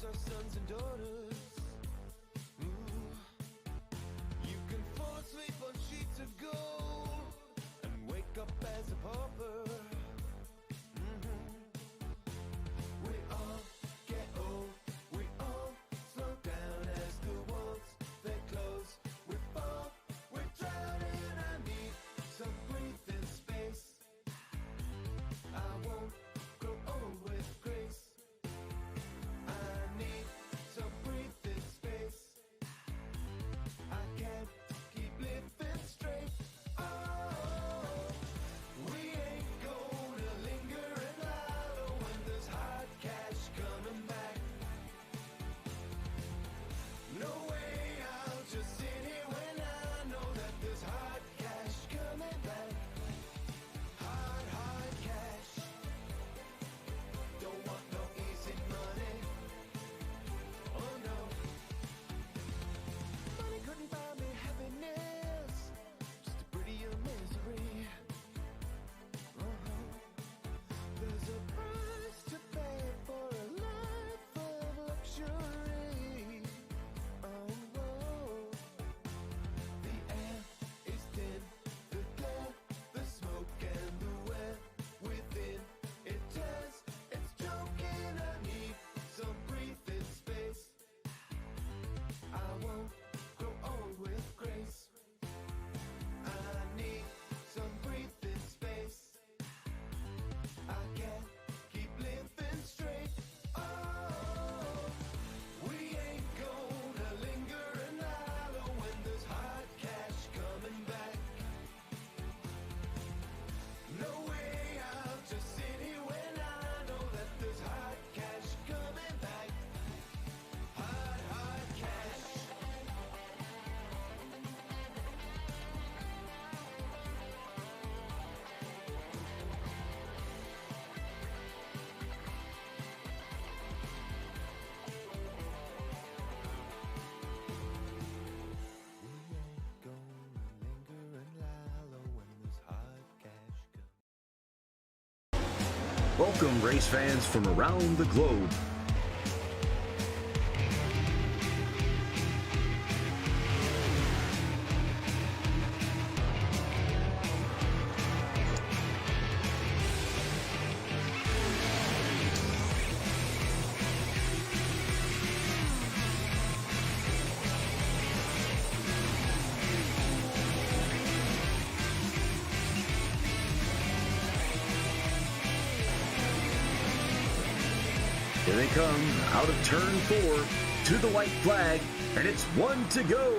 our sons and daughters. You can fall asleep on sheets of gold and wake up as a pauper. We all get old, we all slow down as the walls they close. We fall, we drown, and I need some breathing space. I won't grow old with grace. I need some breathing space. I can't keep living straight. Oh, we ain't gonna linger and wallow when there's hard cash coming back. No way, I'll just sit here when I know that there's hard cash coming back. Hard cash. Don't want no easy money. Oh no. Money couldn't buy me happiness, just a prettier misery. There's a price to pay for a life of luxury. Oh, whoa. The air is thin, the glare, the smoke and the wet within. It tears, it's choking. I need some breathing space. I won't grow old with grace. I need some breathing space. I can't keep living straight. Oh, we ain't gonna linger and wallow when there's hard cash coming back. No way, I'll just sit here when I know that there's hard cash coming back. Hard cash. We ain't gonna linger and wallow when there's hard cash coming. Welcome, race fans from around the globe. Here they come, out of turn 4, to the white flag, and it's 1 to go.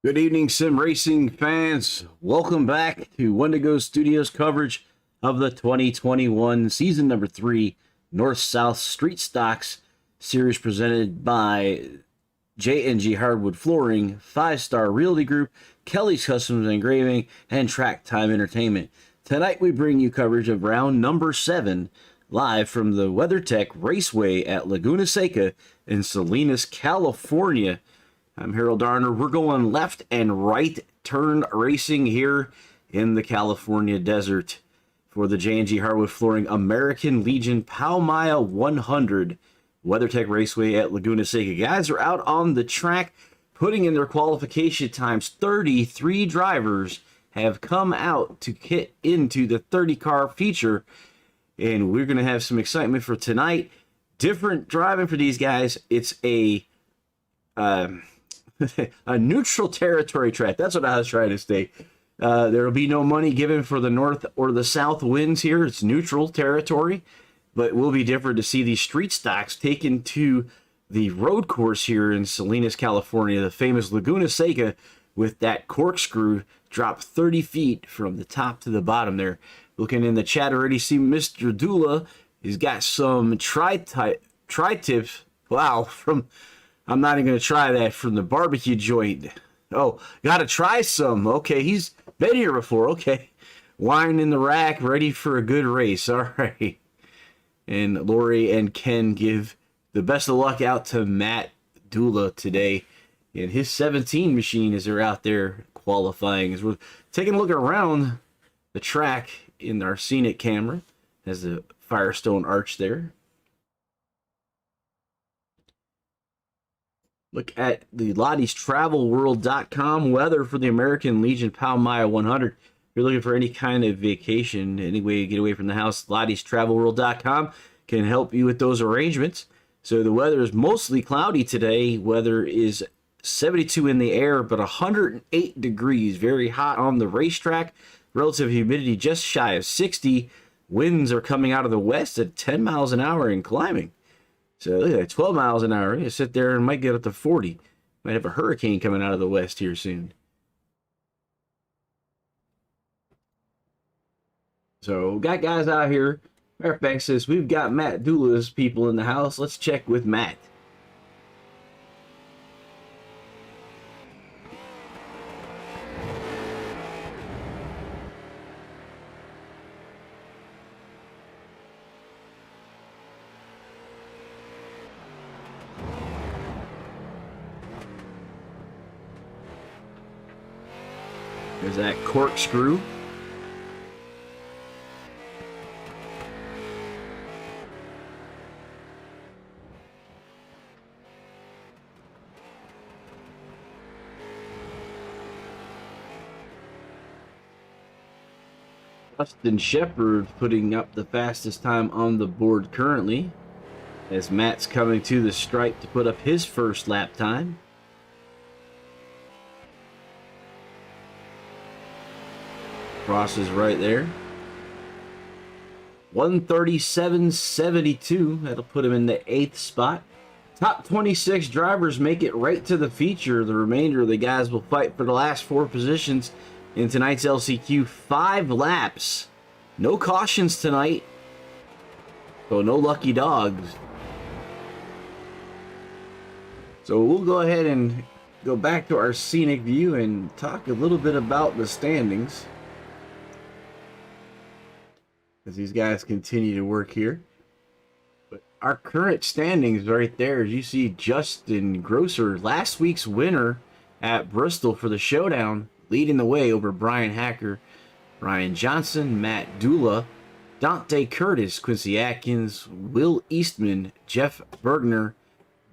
Good evening, sim racing fans. Welcome back to 1 to Go Studios coverage of the 2021 season number 3 North-South Street Stocks series presented by J&G Hardwood Flooring, 5-Star Realty Group, Kelly's Customs Engraving, and Track Time Entertainment. Tonight we bring you coverage of round number 7 live from the WeatherTech Raceway at Laguna Seca in Salinas, California. I'm Harold Darner. We're going left and right turn racing here in the California desert for the J&G Hardwood Flooring American Legion POW MIA 100 WeatherTech Raceway at Laguna Seca. Guys are out on the track putting in their qualification times. 33 drivers have come out to get into the 30-car feature, and we're going to have some excitement for tonight. Different driving for these guys. It's a a neutral territory track. That's what I was trying to say. There will be no money given for the north or the south winds here. It's neutral territory, but it will be different to see these street stocks taken to the road course here in Salinas, California, the famous Laguna Seca, with that corkscrew drop 30 feet from the top to the bottom there. Looking in the chat already, see Mr. Dula. He's got some tri-tips. Wow, I'm not even going to try that, from the barbecue joint. Oh, got to try some. Okay, he's been here before. Okay. Wine in the rack, ready for a good race. All right. And Lori and Ken give the best of luck out to Matt Dula today and his 17 machine as they're out there qualifying. As we're taking a look around the track in our scenic camera as the Firestone arch there. Look at the Lottie's TravelWorld.com weather for the American Legion POW MIA 100. If you're looking for any kind of vacation, any way to get away from the house, Lottie's TravelWorld.com can help you with those arrangements. So the weather is mostly cloudy today. Weather is 72 in the air, but 108 degrees. Very hot on the racetrack. Relative humidity just shy of 60. Winds are coming out of the west at 10 miles an hour and climbing. So look at that, 12 miles an hour. You sit there and might get up to 40. Might have a hurricane coming out of the west here soon. So got guys out here. Matter of fact, says we've got Matt Doula's people in the house. Let's check with Matt. There's that Corkscrew. Justin Shepard putting up the fastest time on the board currently, as Matt's coming to the stripe to put up his first lap time. Ross is right there. 137.72. That'll put him in the 8th spot. Top 26 drivers make it right to the feature. The remainder of the guys will fight for the last 4 positions in tonight's LCQ. 5 laps. No cautions tonight. So no lucky dogs. So we'll go ahead and go back to our scenic view and talk a little bit about the standings, as these guys continue to work here. But our current standings right there, as you see, Justin Grosser, last week's winner at Bristol for the showdown, leading the way over Brian Hacker, Ryan Johnson, Matt Doula, Dante Curtis, Quincy Atkins, Will Eastman, Jeff Bergner,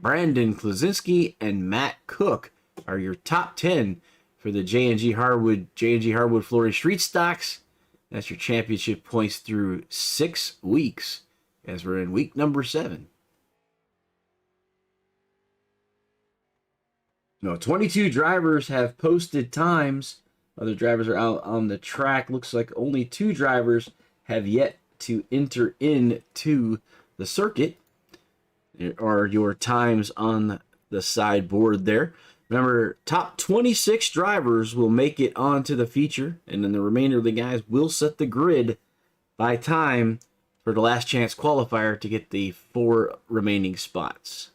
Brandon Klaczynski, and Matt Cook are your top 10 for the J&G Hardwood Flooring Street Stocks. That's your championship points through 6 weeks, as we're in week number 7. No, 22 drivers have posted times. Other drivers are out on the track. Looks like only 2 drivers have yet to enter into the circuit. There are your times on the sideboard there. Remember, top 26 drivers will make it onto the feature, and then the remainder of the guys will set the grid by time for the last chance qualifier to get the 4 remaining spots.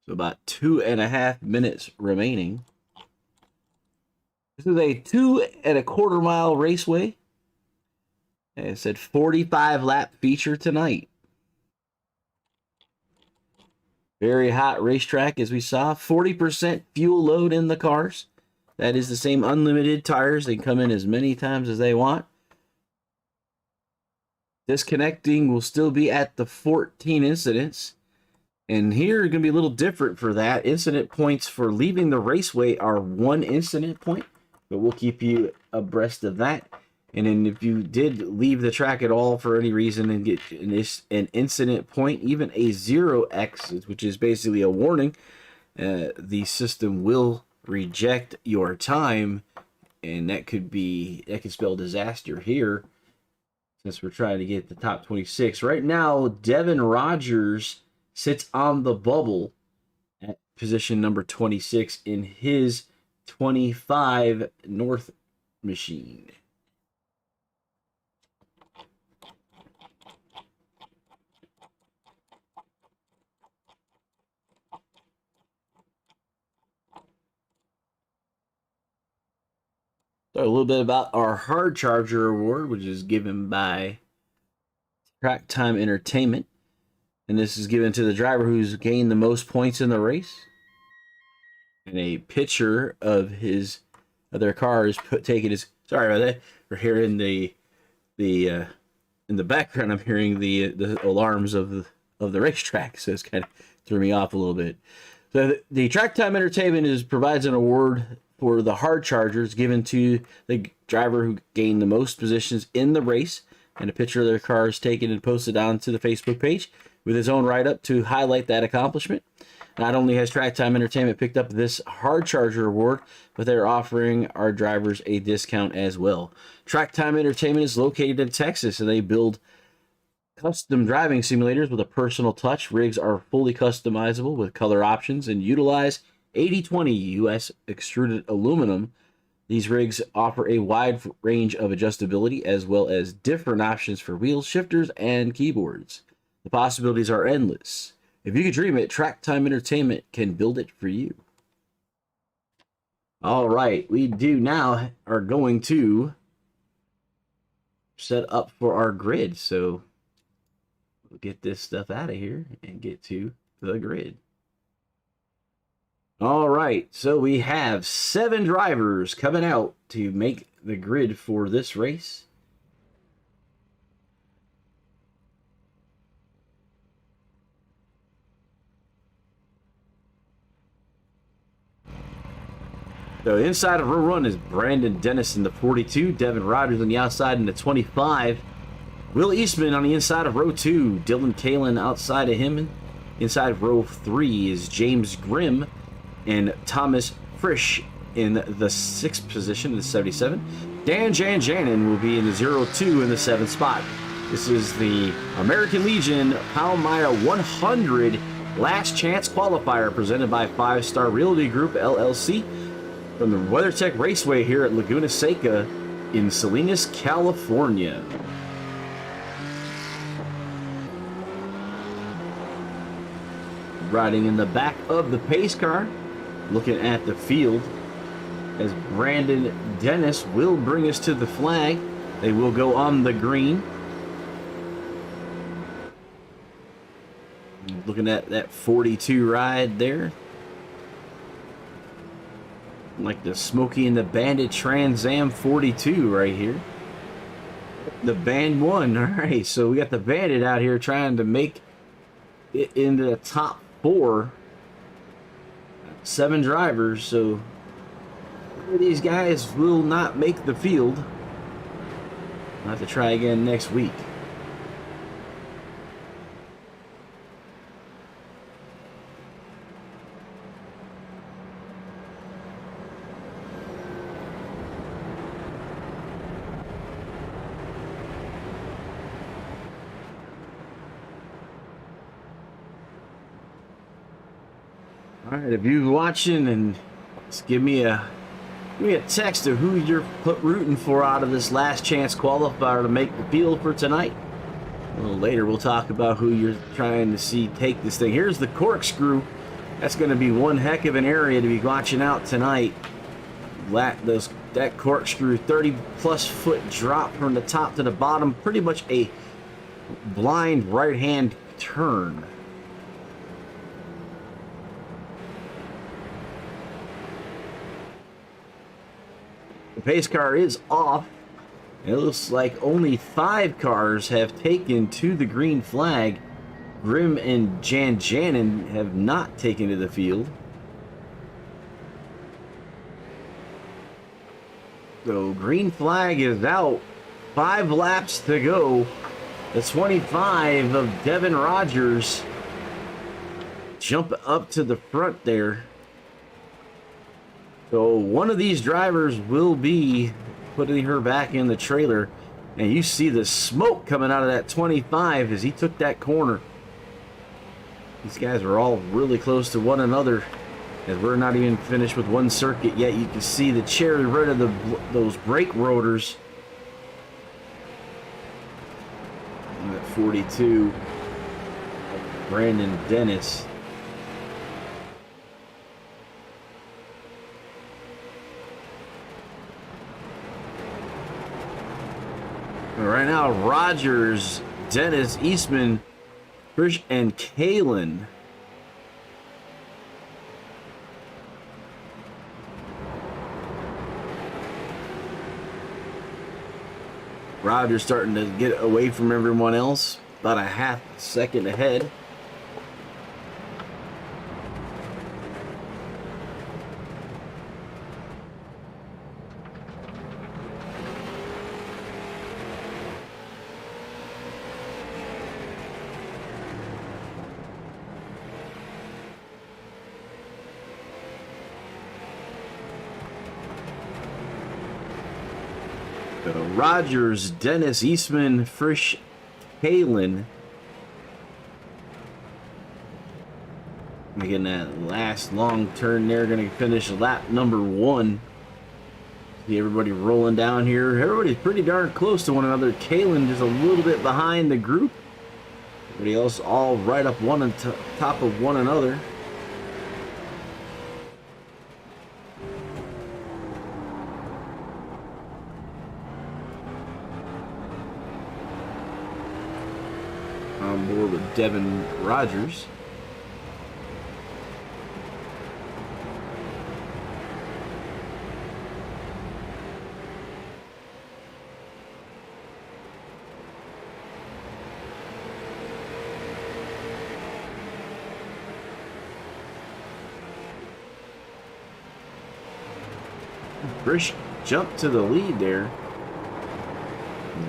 So about 2.5 minutes remaining. This is a 2 1/4 mile raceway. And it said 45 lap feature tonight. Very hot racetrack, as we saw. 40% fuel load in the cars. That is the same unlimited tires. They can come in as many times as they want. Disconnecting will still be at the 14 incidents. And here are going to be a little different for that. Incident points for leaving the raceway are 1 incident point, but we'll keep you abreast of that. And then if you did leave the track at all for any reason and get an incident point, even a 0x, which is basically a warning, the system will reject your time, and that could spell disaster here, since we're trying to get the top 26. Right now, Devin Rogers sits on the bubble at position number 26 in his 25 North machine. So a little bit about our Hard Charger Award, which is given by Track Time Entertainment. And this is given to the driver who's gained the most points in the race. And a picture of his of their car is taken as, sorry about that. We're hearing the in the background. I'm hearing the alarms of the racetrack, so it's kind of threw me off a little bit. So the Track Time Entertainment provides an award for the hard chargers given to the driver who gained the most positions in the race, and a picture of their car is taken and posted onto the Facebook page with his own write-up to highlight that accomplishment. Not only has Track Time Entertainment picked up this hard charger award, but they're offering our drivers a discount as well. Track Time Entertainment is located in Texas, and they build custom driving simulators with a personal touch. Rigs are fully customizable with color options and utilize 80/20 US extruded aluminum. These rigs offer a wide range of adjustability as well as different options for wheels, shifters, and keyboards. The possibilities are endless. If you could dream it, Track Time Entertainment can build it for you. All right, we are going to set up for our grid. So we'll get this stuff out of here and get to the grid. All right, so we have 7 drivers coming out to make the grid for this race. So inside of row 1 is Brandon Dennis in the 42, Devin Rogers on the outside in the 25, Will Eastman on the inside of row 2, Dylan Kalin outside of him. Inside of row 3 is James Grimm and Thomas Frisch in the 6th position in the 77. Dan Janjanin will be in the 02 in the 7th spot. This is the American Legion POW MIA 100 Last Chance Qualifier presented by 5 Star Realty Group LLC from the WetherTech Raceway here at Laguna Seca in Salinas, California. Riding in the back of the pace car, looking at the field, as Brandon Dennis will bring us to the flag. They will go on the green. Looking at that 42 ride there. Like the Smokey and the Bandit Trans Am 42 right here. The Band 1. All right, so we got the Bandit out here trying to make it into the top 4. 7 drivers, so these guys will not make the field. I'll have to try again next week. All right, if you're watching, and just give me a text of who you're rooting for out of this last chance qualifier to make the field for tonight. A little later, we'll talk about who you're trying to see take this thing. Here's the Corkscrew. That's going to be one heck of an area to be watching out tonight. That Corkscrew 30+ foot drop from the top to the bottom, pretty much a blind right-hand turn. The pace car is off. It looks like only 5 cars have taken to the green flag. Grimm and Janjanin have not taken to the field. So green flag is out. 5 laps to go. The 25 of Devin Rogers jump up to the front there. So one of these drivers will be putting her back in the trailer. And you see the smoke coming out of that 25 as he took that corner. These guys are all really close to one another, as we're not even finished with one circuit yet. You can see the cherry red of those brake rotors. And at 42, Brandon Dennis. Right now, Rogers, Dennis, Eastman, Frisch, and Kalin. Rogers starting to get away from everyone else, about a half second ahead. Rogers, Dennis, Eastman, Frisch, Kalen. Making that last long turn there, going to finish lap number 1. See everybody rolling down here. Everybody's pretty darn close to one another. Kalen just a little bit behind the group. Everybody else all right up one on top of one another. On board with Devin Rogers. Frisch jumped to the lead there.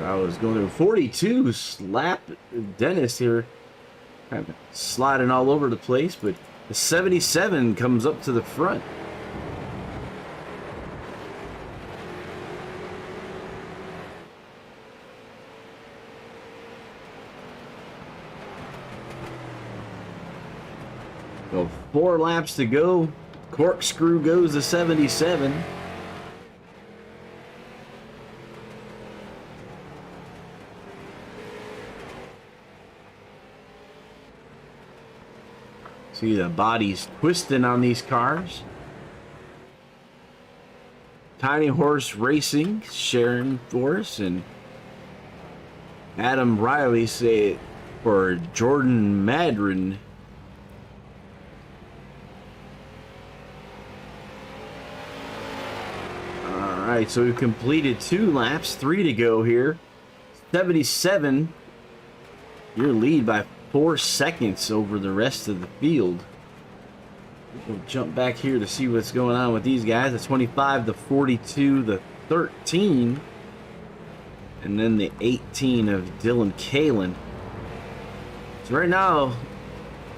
I was going to 42 slap Dennis here, kind of sliding all over the place, but the 77 comes up to the front. So 4 laps to go. Corkscrew goes to 77. See the bodies twisting on these cars. Tiny Horse Racing, Sharon Force, and Adam Riley say it for Jordan Madron. Alright, so we've completed 2 laps, 3 to go here. 77, your lead by 4 seconds over the rest of the field. We'll jump back here to see what's going on with these guys. The 25, the 42, the 13, and then the 18 of Dylan Kalen. So right now,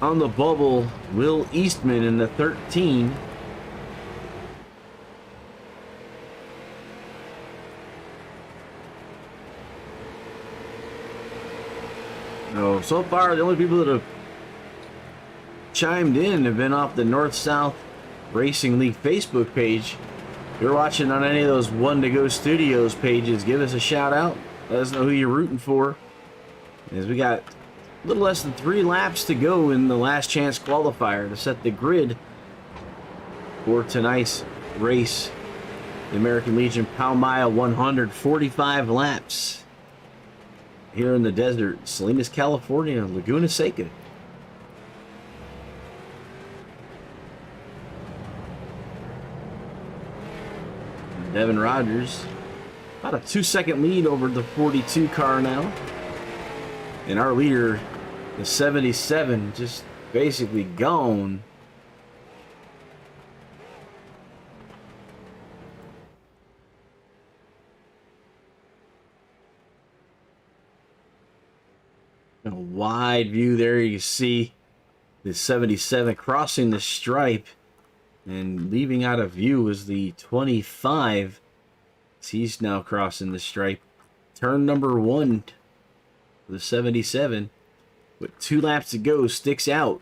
on the bubble, Will Eastman in the 13. So far, the only people that have chimed in have been off the North-South Racing League Facebook page. If you're watching on any of those One to Go Studios pages, give us a shout out. Let us know who you're rooting for. As we got a little less than 3 laps to go in the last chance qualifier to set the grid for tonight's race. The American Legion POW MIA 145 laps. Here in the desert, Salinas, California, Laguna, Seca. Devin Rogers, about a 2-second lead over the 42 car now. And our leader, the 77, just basically gone. A wide view there, you see the 77 crossing the stripe, and leaving out of view is the 25. He's now crossing the stripe. Turn number 1 for the 77, with 2 laps to go, sticks out.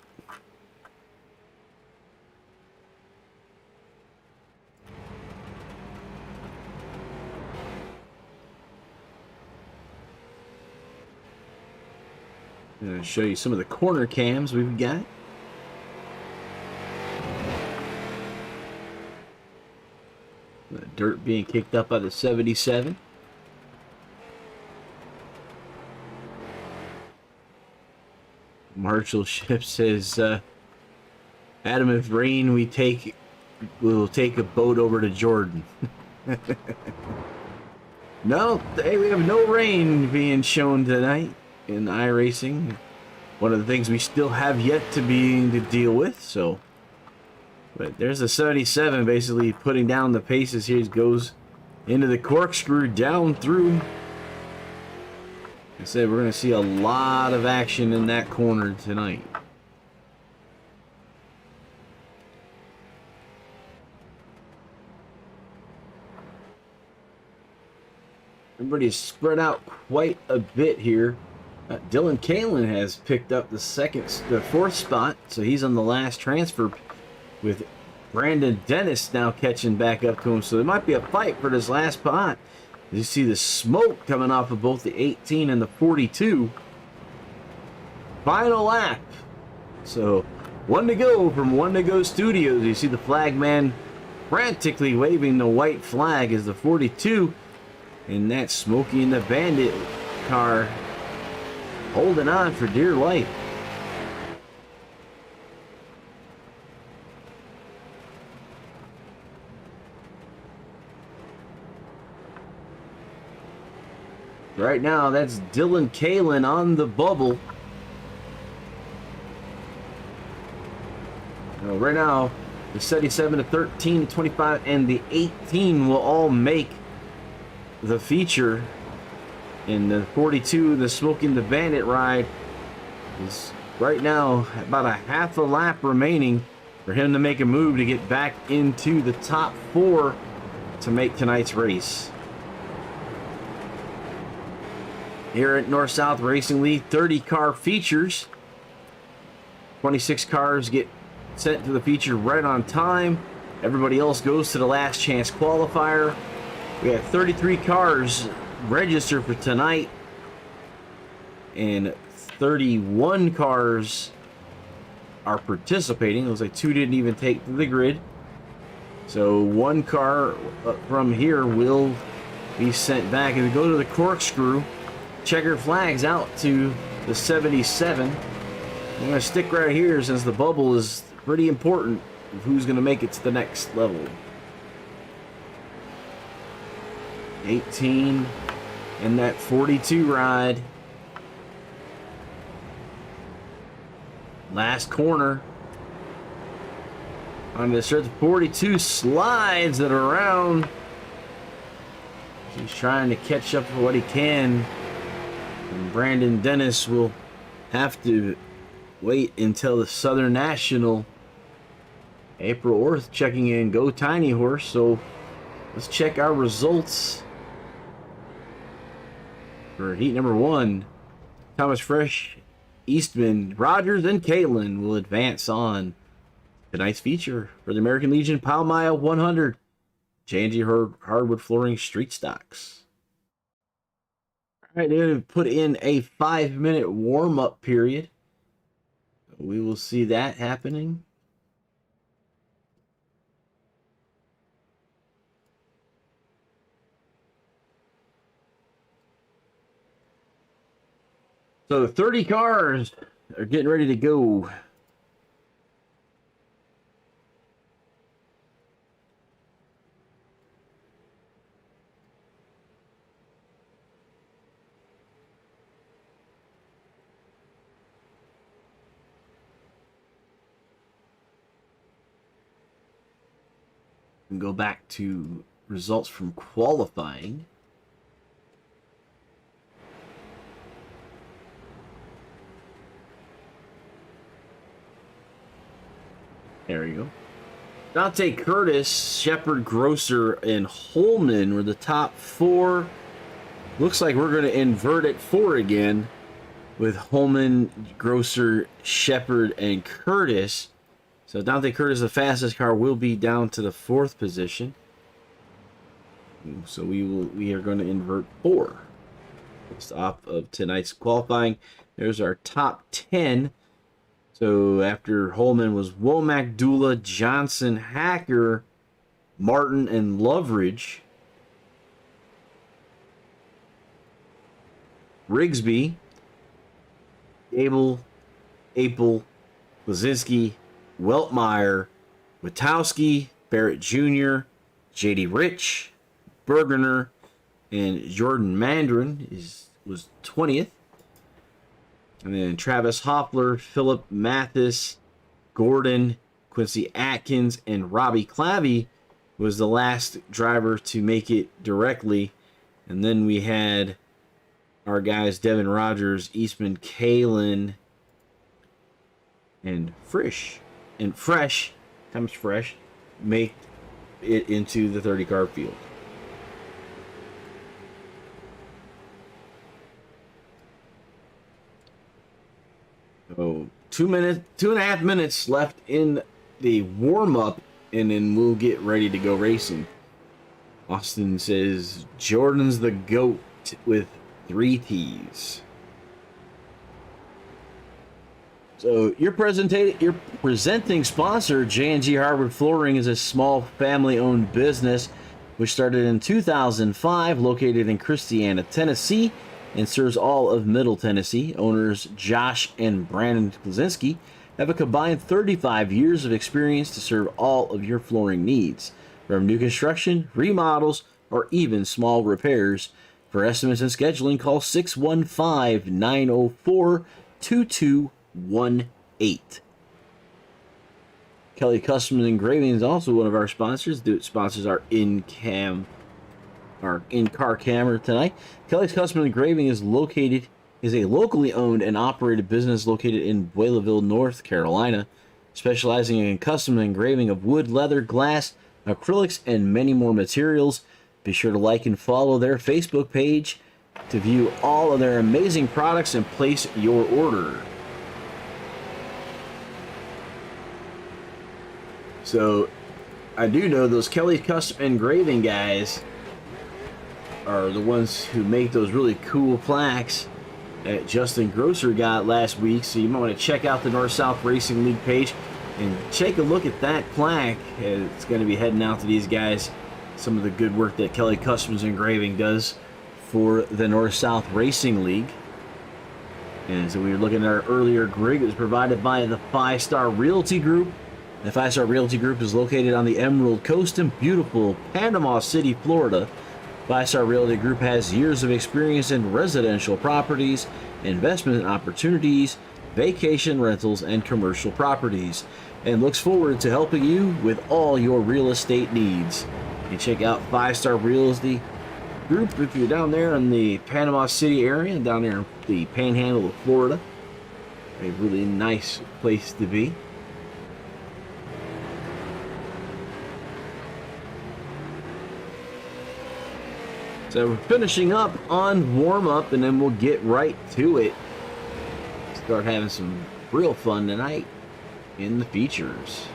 I'm going to show you some of the corner cams we've got. The dirt being kicked up by the 77. Marshall Ship says, Adam, if rain, we'll take a boat over to Jordan. No, hey, we have no rain being shown tonight in iRacing. One of the things we still have yet to deal with. So, but there's a 77 basically putting down the paces here. He goes into the corkscrew down through. Like I said, we're going to see a lot of action in that corner tonight. Everybody's spread out quite a bit here. Dylan Kalin has picked up the fourth spot, so he's on the last transfer with Brandon Dennis now catching back up to him. So there might be a fight for this last spot. You see the smoke coming off of both the 18 and the 42. Final lap. So one to go from One to Go Studios. You see the flag man frantically waving the white flag as the 42. And that Smokey and the Bandit car holding on for dear life. Right now, that's Dylan Kalin on the bubble. Right now, the 77, the 13, the 25, and the 18 will all make the feature. In the 42, the Smoking the Bandit ride is right now about a half a lap remaining for him to make a move to get back into the top 4 to make tonight's race. Here at North-South Racing League, 30 car features. 26 cars get sent to the feature right on time. Everybody else goes to the last chance qualifier. We have 33 cars registered for tonight, and 31 cars are participating. It looks like 2 didn't even take to the grid. So 1 car from here will be sent back. And we go to the corkscrew. Checker flags out to the 77. I'm going to stick right here since the bubble is pretty important of who's going to make it to the next level. 18 and that 42 ride. Last corner. On the stretch, 42 slides it around. He's trying to catch up for what he can. And Brandon Dennis will have to wait until the Southern National. April Orth checking in. Go Tiny Horse. So let's check our results for heat number 1. Thomas Fresh, Eastman, Rogers, and Caitlin will advance on tonight's feature for the American Legion POW MIA 100 J&G Hardwood Flooring Street Stocks. All right, they're going to put in a 5-minute warm-up period. We will see that happening. So 30 cars are getting ready to go. And go back to results from qualifying. There you go. Dante Curtis, Shepard, Grosser, and Holman were the top 4. Looks like we're going to invert at 4 again with Holman, Grosser, Shepard, and Curtis. So Dante Curtis, the fastest car, will be down to the 4th position. So we are going to invert 4. Based off of tonight's qualifying. There's our top 10. So after Holman was Womack, Dula, Johnson, Hacker, Martin, and Loveridge. Rigsby, Abel, Blazinski, Weltmeyer, Witowski, Barrett Jr., J.D. Rich, Bergener, and Jordan Mandarin was 20th. And then Travis Hoffler, Philip Mathis, Gordon, Quincy Atkins, and Robbie Clavey was the last driver to make it directly. And then we had our guys Devin Rogers, Eastman Kalen, and Fresh make it into the 30 car field. So 2.5 minutes left in the warm-up, and then we'll get ready to go racing. Austin says Jordan's the GOAT with 3 T's. So your presenting sponsor, J&G Hardwood Flooring, is a small family-owned business which started in 2005, located in Christiana, Tennessee, and serves all of Middle Tennessee. Owners Josh and Brandon Klasinski have a combined 35 years of experience to serve all of your flooring needs, from new construction, remodels, or even small repairs. For estimates and scheduling, call 615-904-2218. Kelly Custom Engraving is also one of our sponsors. It sponsors our in-car camera tonight. Kelly's Custom Engraving is a locally owned and operated business located in Whaleville, North Carolina, specializing in custom engraving of wood, leather, glass, acrylics, and many more materials. Be sure to like and follow their Facebook page to view all of their amazing products and place your order. So, I do know those Kelly Custom Engraving guys are the ones who make those really cool plaques that Justin Grosser got last week. So you might want to check out the North-South Racing League page and take a look at that plaque. It's going to be heading out to these guys. Some of the good work that Kelly Customs Engraving does for the North-South Racing League. And so we were looking at our earlier grid. It was provided by the 5-Star Realty Group. The 5-Star Realty Group is located on the Emerald Coast in beautiful Panama City, Florida. 5-Star Realty Group has years of experience in residential properties, investment opportunities, vacation rentals, and commercial properties, and looks forward to helping you with all your real estate needs. You check out 5-Star Realty Group if you're down there in the Panama City area, down there in the Panhandle of Florida. A really nice place to be. So we're finishing up on warm-up, and then we'll get right to it. Start having some real fun tonight in the features.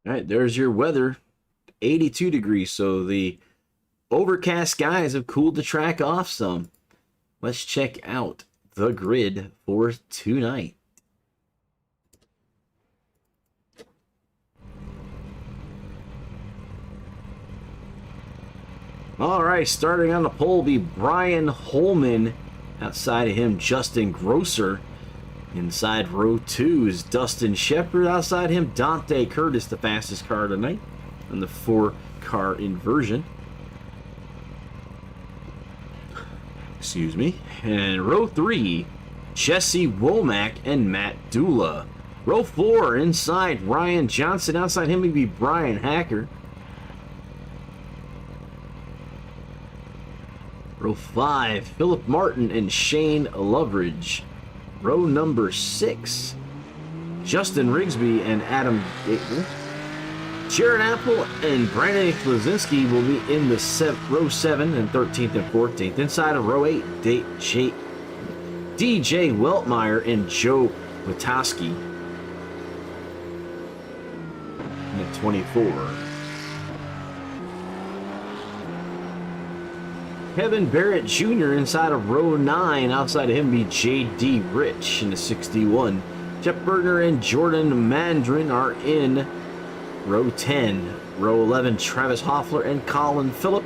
All right, there's your weather. 82 degrees, so the overcast skies have cooled the track off some. Let's check out the grid for tonight. All right, starting on the pole will be Brian Holman. Outside of him, Justin Grosser. Inside row 2 is Dustin Shepard. Outside him, Dante Curtis, the fastest car tonight on the 4-car inversion. Excuse me. And row 3, Jesse Womack and Matt Dula. Row 4, inside Ryan Johnson. Outside him would be Brian Hacker. Row 5, Philip Martin and Shane Loveridge. Row number 6, Justin Rigsby and Adam Gately. Jared Apple and Brandon Klasinski will be in the row 7 and 13th and 14th. Inside of row 8, DJ Weltmeyer and Joe Witowski in the 24. Kevin Barrett Jr. inside of row 9. Outside of him be J.D. Rich in the 61. Jeff Bergner and Jordan Mandarin are in row 10. Row 11, Travis Hoffler and Colin Phillip.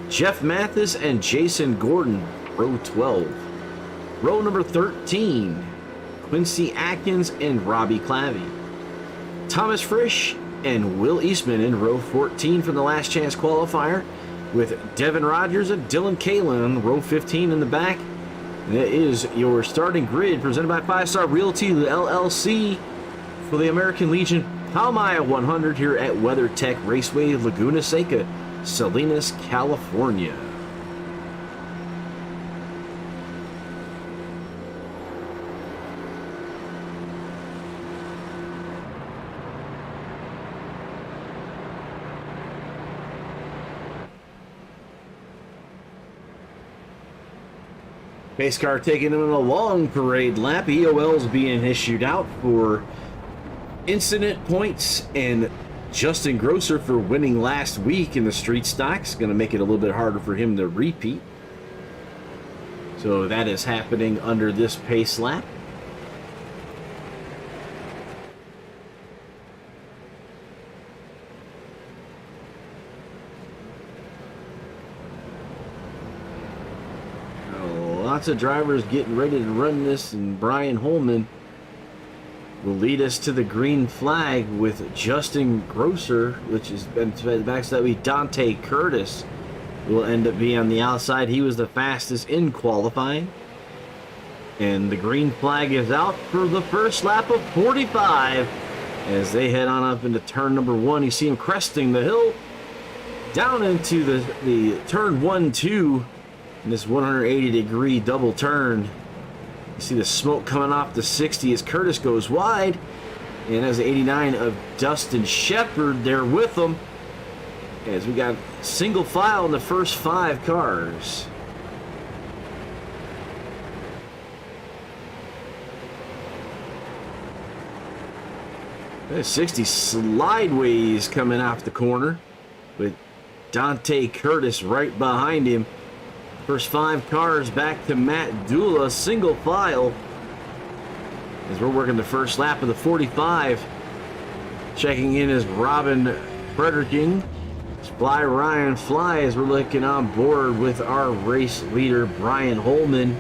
Jeff Mathis and Jason Gordon, row 12. Row number 13, Quincy Atkins and Robbie Clavey. Thomas Frisch and Will Eastman in row 14 from the last chance qualifier, with Devin Rogers and Dylan Kalin on row 15 in the back. That is your starting grid presented by 5 Star Realty LLC for the American Legion POW MIA 100 here at WeatherTech Raceway, Laguna, Seca, Salinas, California. Pace car taking him in a long parade lap. EOL's being issued out for incident points, and Justin Grosser for winning last week in the street stocks. Going to make it a little bit harder for him to repeat. So that is happening under this pace lap. Lots of drivers getting ready to run this, and Brian Holman will lead us to the green flag with Justin Grosser, which has been back to that week. Dante Curtis will end up being on the outside. He was the fastest in qualifying. And the green flag is out for the first lap of 45 as they head on up into turn number 1. You see him cresting the hill down into the turn 1-2. In this 180-degree double turn. You see the smoke coming off the 60 as Curtis goes wide. And as the 89 of Dustin Shepard there with them. As we got single file in the first 5 cars. There's 60 slideways coming off the corner with Dante Curtis right behind him. First 5 cars back to Matt Dula, single file. As we're working the first lap of the 45. Checking in is Robin Fredericking. Fly Ryan Fly as we're looking on board with our race leader, Brian Holman.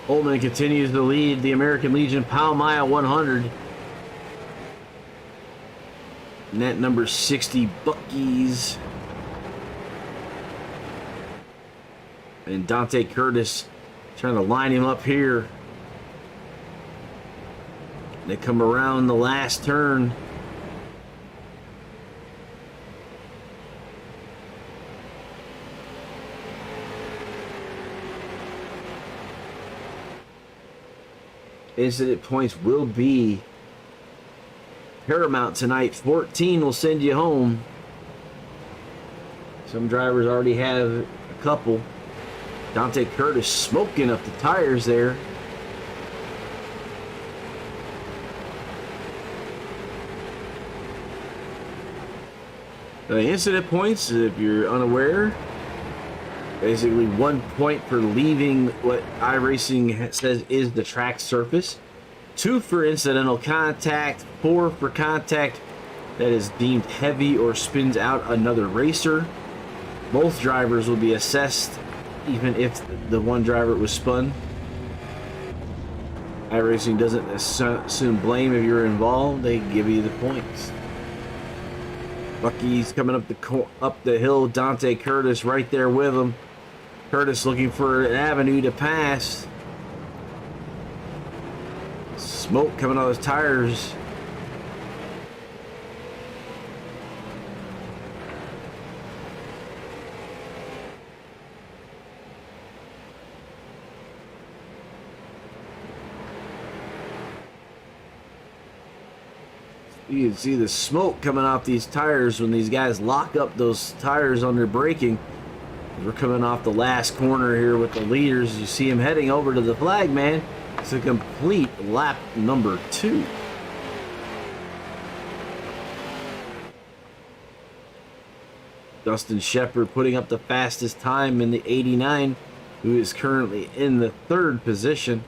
Holman continues to lead the American Legion POW MIA 100. Net number 60, Buckies. And Dante Curtis trying to line him up here. They come around the last turn. Incident points will be paramount tonight. 14 will send you home. Some drivers already have a couple. Dante Curtis smoking up the tires there. The incident points, if you're unaware, basically 1 point for leaving what iRacing says is the track surface, 2 for incidental contact, 4 for contact that is deemed heavy or spins out another racer. Both drivers will be assessed even if the one driver was spun. iRacing doesn't assume blame if you're involved. They give you the points. Bucky's coming up the hill. Dante Curtis right there with him. Curtis looking for an avenue to pass. Smoke coming out of his tires. You can see the smoke coming off these tires when these guys lock up those tires under braking. We're coming off the last corner here with the leaders. You see him heading over to the flag man to complete lap number 2. Dustin Shepard putting up the fastest time in the 89, who is currently in the 3rd position.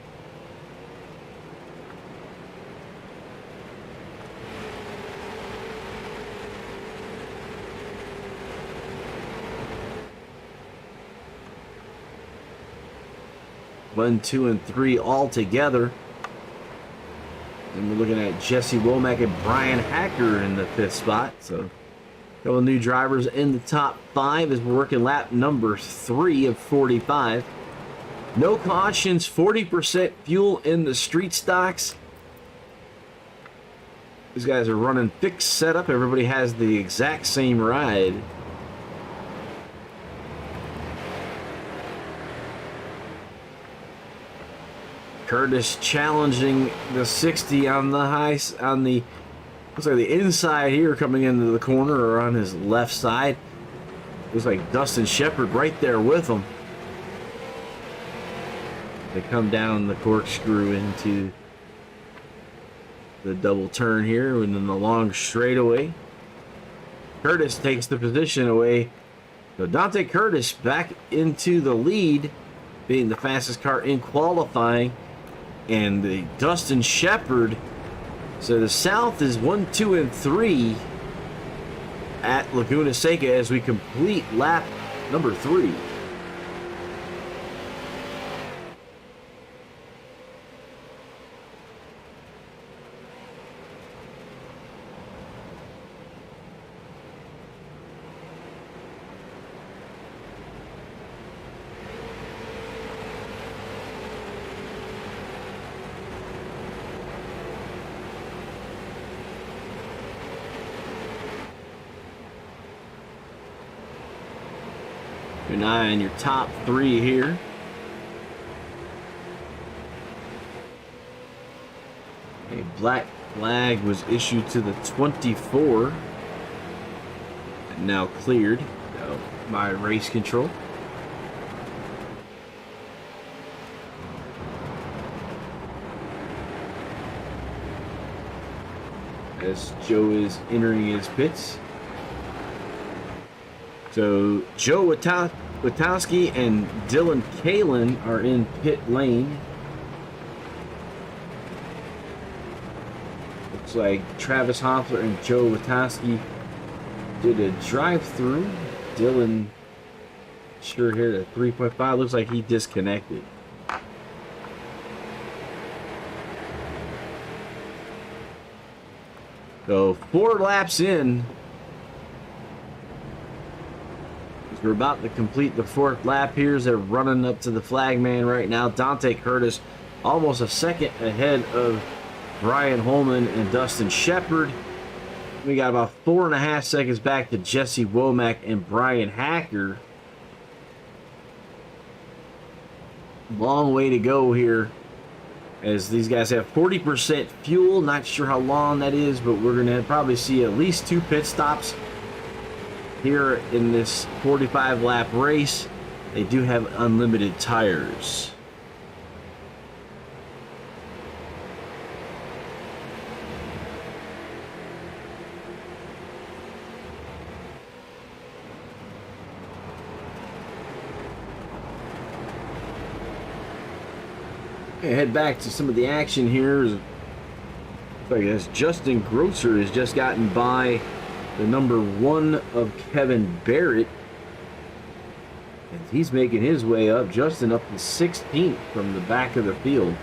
One, two, and three all together. And we're looking at Jesse Womack and Brian Hacker in the 5th spot. So a couple new drivers in the top 5 as we're working lap number 3 of 45. No cautions, 40% fuel in the street stocks. These guys are running fixed setup. Everybody has the exact same ride. Curtis challenging the 60 on the looks like the inside here, coming into the corner or on his left side. Looks like Dustin Shepard right there with him. They come down the corkscrew into the double turn here and then the long straightaway. Curtis takes the position away. So Dante Curtis back into the lead, being the fastest car in qualifying. And the Dustin Shepard. So the South is 1, 2, and 3 at Laguna Seca as we complete lap number 3. An eye on your top 3 here. A black flag was issued to the 24 and now cleared by race control. As Joe is entering his pits. So Joe Witowski and Dylan Kalin are in pit lane. Looks like Travis Hoffler and Joe Witowski did a drive-through. Dylan, sure here at 3.5, looks like he disconnected. So 4 laps in. We're about to complete the 4th lap here as they're running up to the flagman right now. Dante Curtis almost a second ahead of Brian Holman and Dustin Shepard. We got about 4.5 seconds back to Jesse Womack and Brian Hacker. Long way to go here as these guys have 40% fuel. Not sure how long that is, but we're going to probably see at least 2 pit stops here in this 45 lap race. They do have unlimited tires. Okay, head back to some of the action here. Looks like this Justin Grosser has just gotten by the number 1 of Kevin Barrett. And he's making his way up. Justin up to 16th from the back of the field.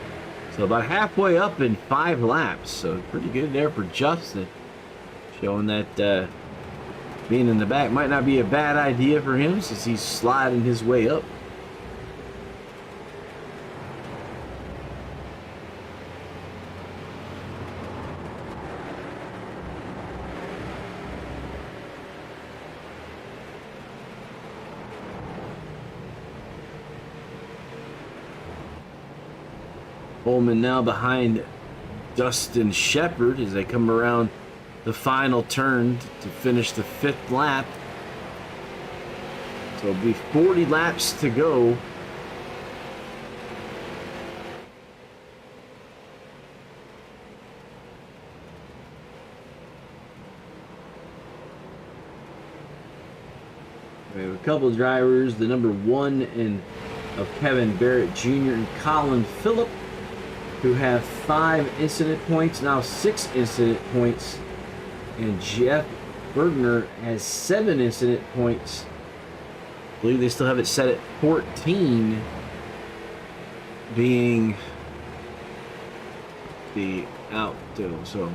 So about halfway up in 5 laps. So pretty good there for Justin. Showing that being in the back might not be a bad idea for him since he's sliding his way up. Holman now behind Dustin Shepard as they come around the final turn to finish the 5th lap. So it'll be 40 laps to go. couple of drivers, the number 1 and of Kevin Barrett Jr. and Colin Phillip, who have 5 incident points, now 6 incident points. And Jeff Bergner has 7 incident points. I believe they still have it set at 14, being the outdo. So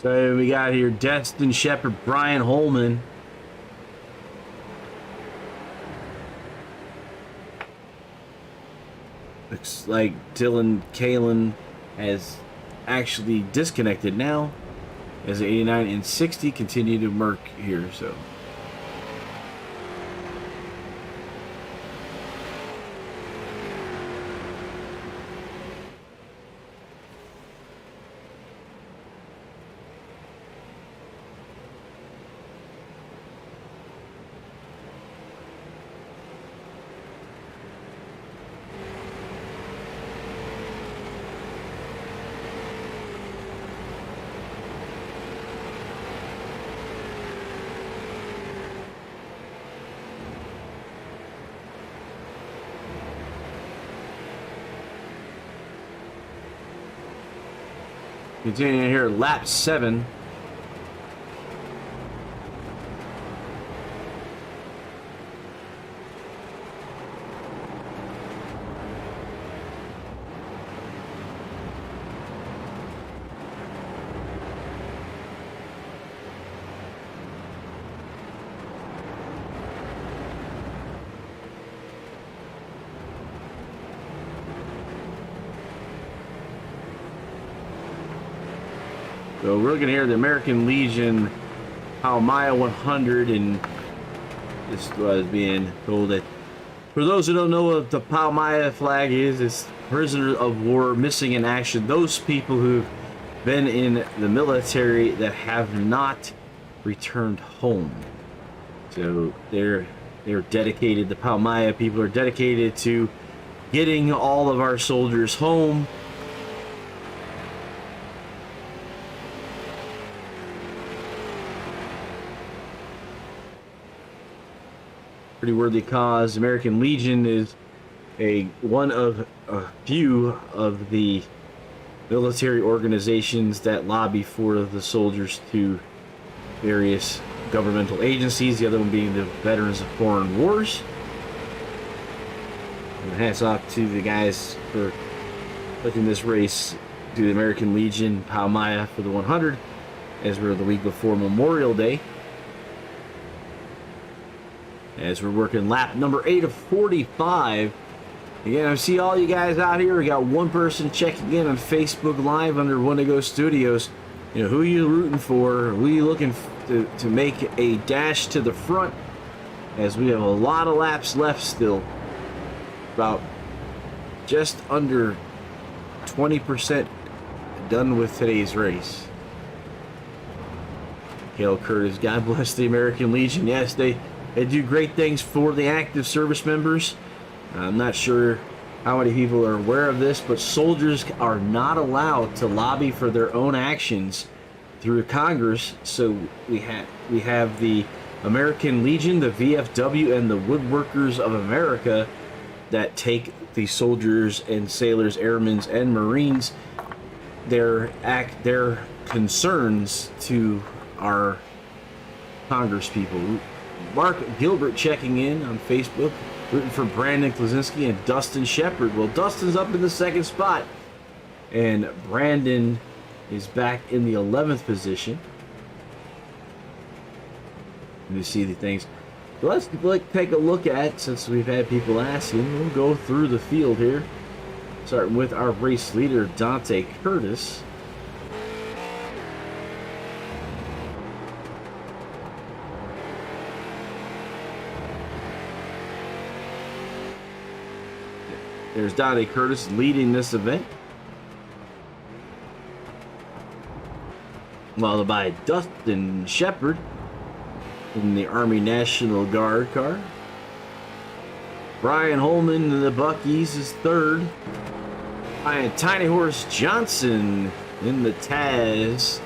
So we got here Destin Shepard, Brian Holman. Looks like Dylan Kalen has actually disconnected now, as 89 and 60 continue to murk here. So continuing here, lap 7. So we're looking here at the American Legion POW MIA 100, and this was being told that for those who don't know what the POW MIA flag is, it's prisoner of war missing in action. Those people who've been in the military that have not returned home. So they're dedicated, the POW MIA people are dedicated to getting all of our soldiers home. Pretty worthy cause. American Legion is one of a few of the military organizations that lobby for the soldiers to various governmental agencies, the other one being the Veterans of Foreign Wars. And hats off to the guys for putting this race to the American Legion POW MIA for the 100, as we're the week before Memorial Day. As we're working lap number 8 of 45. Again, I see all you guys out here. We got one person checking in on Facebook Live under Wendigo Studios. You know, who are you rooting for? Who are you looking to make a dash to the front? As we have a lot of laps left still. About just under 20% done with today's race. Cale Curtis, God bless the American Legion. Yes, they do great things for the active service members. I'm not sure how many people are aware of this, but soldiers are not allowed to lobby for their own actions through Congress. So we have the American Legion, the VFW, and the Woodworkers of America that take the soldiers and sailors, airmen, and Marines, their concerns to our Congress people. Mark Gilbert checking in on Facebook, rooting for Brandon Klaczynski and Dustin Shepard. Well, Dustin's up in the 2nd spot, and Brandon is back in the 11th position. You see the things. So let's take a look at, since we've had people asking, we'll go through the field here, starting with our race leader, Dante Curtis. There's Donnie Curtis leading this event, followed by Dustin Shepard in the Army National Guard car. Brian Holman in the Buckies is third. And Tiny Horse Johnson in the Taz.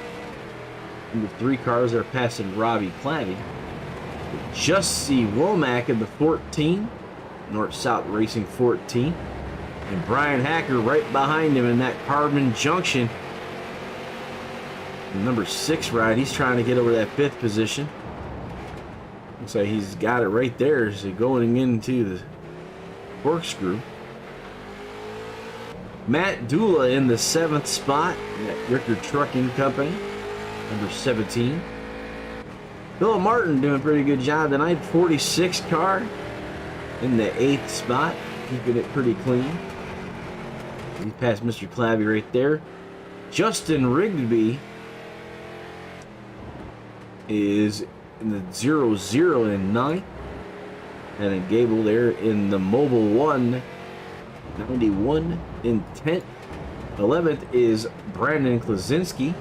And the 3 cars that are passing Robbie Clabby. Just see Womack in the 14. North-South Racing 14. And Brian Hacker right behind him in that Carbon Junction. The number 6 ride, he's trying to get over that 5th position. Looks like he's got it right there. So going into the Corkscrew. Matt Dula in the 7th spot at Ricker Trucking Company, number 17. Philip Martin doing a pretty good job tonight. 46 car in the 8th spot, keeping it pretty clean. He passed Mr. Clabby right there. Justin Rigby is in the 0-0 in 9th. And then Gable there in the Mobile 1, 91 in 10th. 11th is Brandon Klaczynski.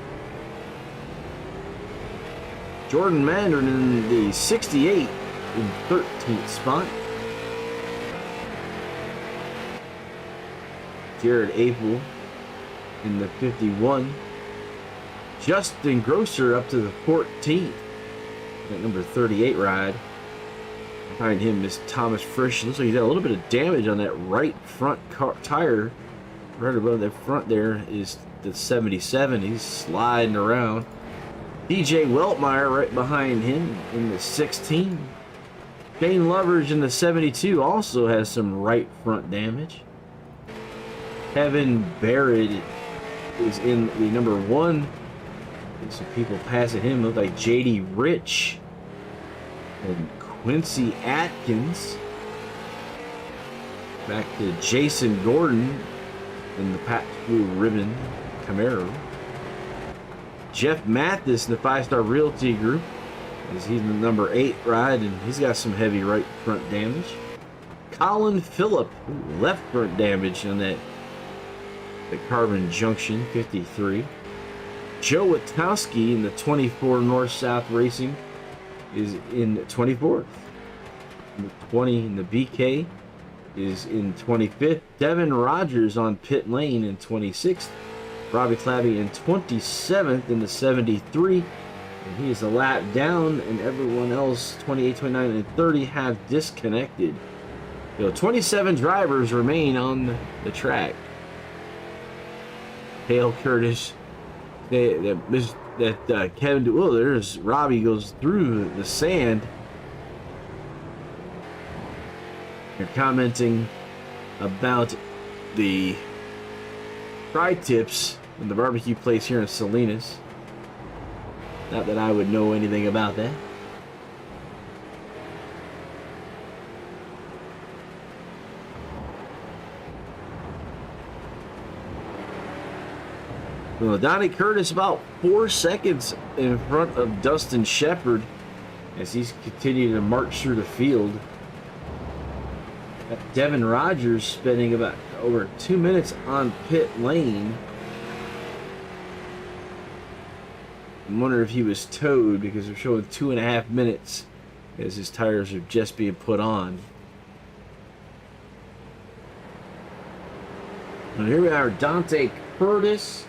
Jordan Mandarin in the 68 in 13th spot. Jared Apel in the 51. Justin Grosser up to the 14th. That number 38 ride. Behind him is Thomas Frisch. Looks like he's got a little bit of damage on that right front tire. Right above the front there is the 77. He's sliding around. DJ Weltmeyer right behind him in the 16. Shane Loveridge in the 72 also has some right front damage. Kevin Barrett is in the number 1. There's some people passing him. Look like JD Rich and Quincy Atkins. Back to Jason Gordon in the Pat Blue Ribbon Camaro. Jeff Mathis in the 5-Star Realty Group, as he's in the number 8 ride, and he's got some heavy right front damage. Colin Phillip, left front damage on that the Carbon Junction 53. Joe Witowski in the 24 North-South Racing is in 24th. The 20 in the BK is in 25th. Devin Rogers on pit lane in 26th. Robbie Clabby in 27th in the 73. And he is a lap down, and everyone else, 28, 29, and 30, have disconnected. So 27 drivers remain on the track. Hale Curtis, Kevin, oh, there's Robbie goes through the sand. They're commenting about the tri-tips in the barbecue place here in Salinas. Not that I would know anything about that. Well, Donnie Curtis about 4 seconds in front of Dustin Shepard as he's continuing to march through the field. Devin Rogers spending about over 2 minutes on pit lane. I wonder if he was towed because they're showing 2.5 minutes as his tires are just being put on. And here we are, Dante Curtis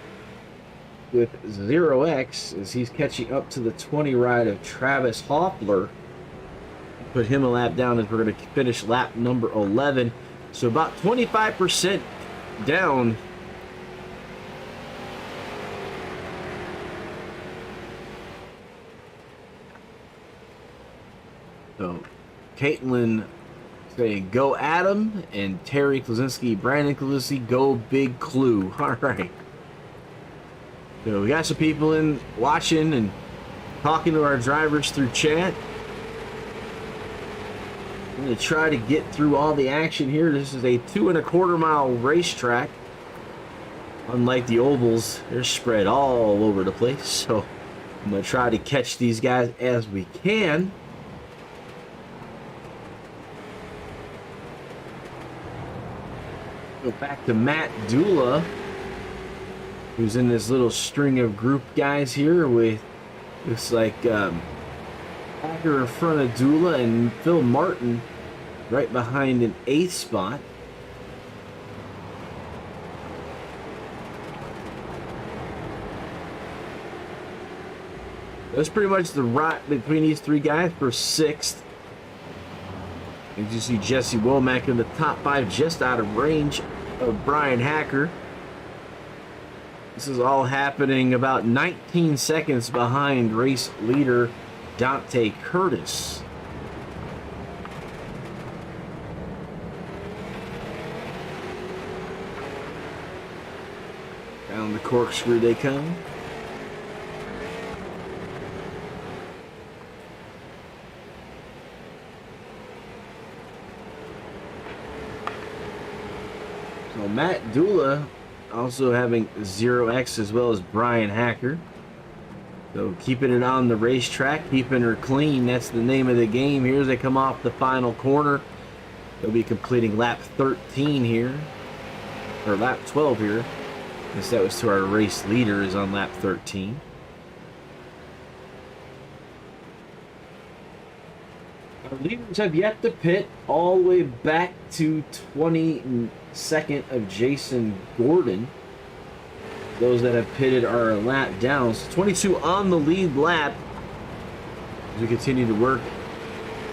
with 0X as he's catching up to the 20 ride of Travis Hoffler. Put him a lap down as we're going to finish lap number 11. So about 25% down. So Caitlin saying go Adam, and Terry Klaczynski, Brandon Klaczynski, go Big Clue. All right. So we got some people in watching and talking to our drivers through chat. I'm going to try to get through all the action here. This is a 2.25 mile racetrack. Unlike the ovals, they're spread all over the place. So I'm going to try to catch these guys as we can. Go back to Matt Dula, who's in this little string of group guys here with, looks like Hacker in front of Dula and Phil Martin right behind an 8th spot. That's pretty much the rot between these three guys for 6th. As you see Jesse Womack in the top 5, just out of range of Brian Hacker. This is all happening about 19 seconds behind race leader Dante Curtis. Down the corkscrew they come. So Matt Dula also having 0x as well as Brian Hacker. So keeping it on the racetrack, keeping her clean. That's the name of the game here as they come off the final corner. They'll be completing lap 13 here, or lap 12 here. Yes, that was to our race leader is on lap 13. Our leaders have yet to pit all the way back to 22nd of Jason Gordon. Those that have pitted are a lap down. So 22 on the lead lap as we continue to work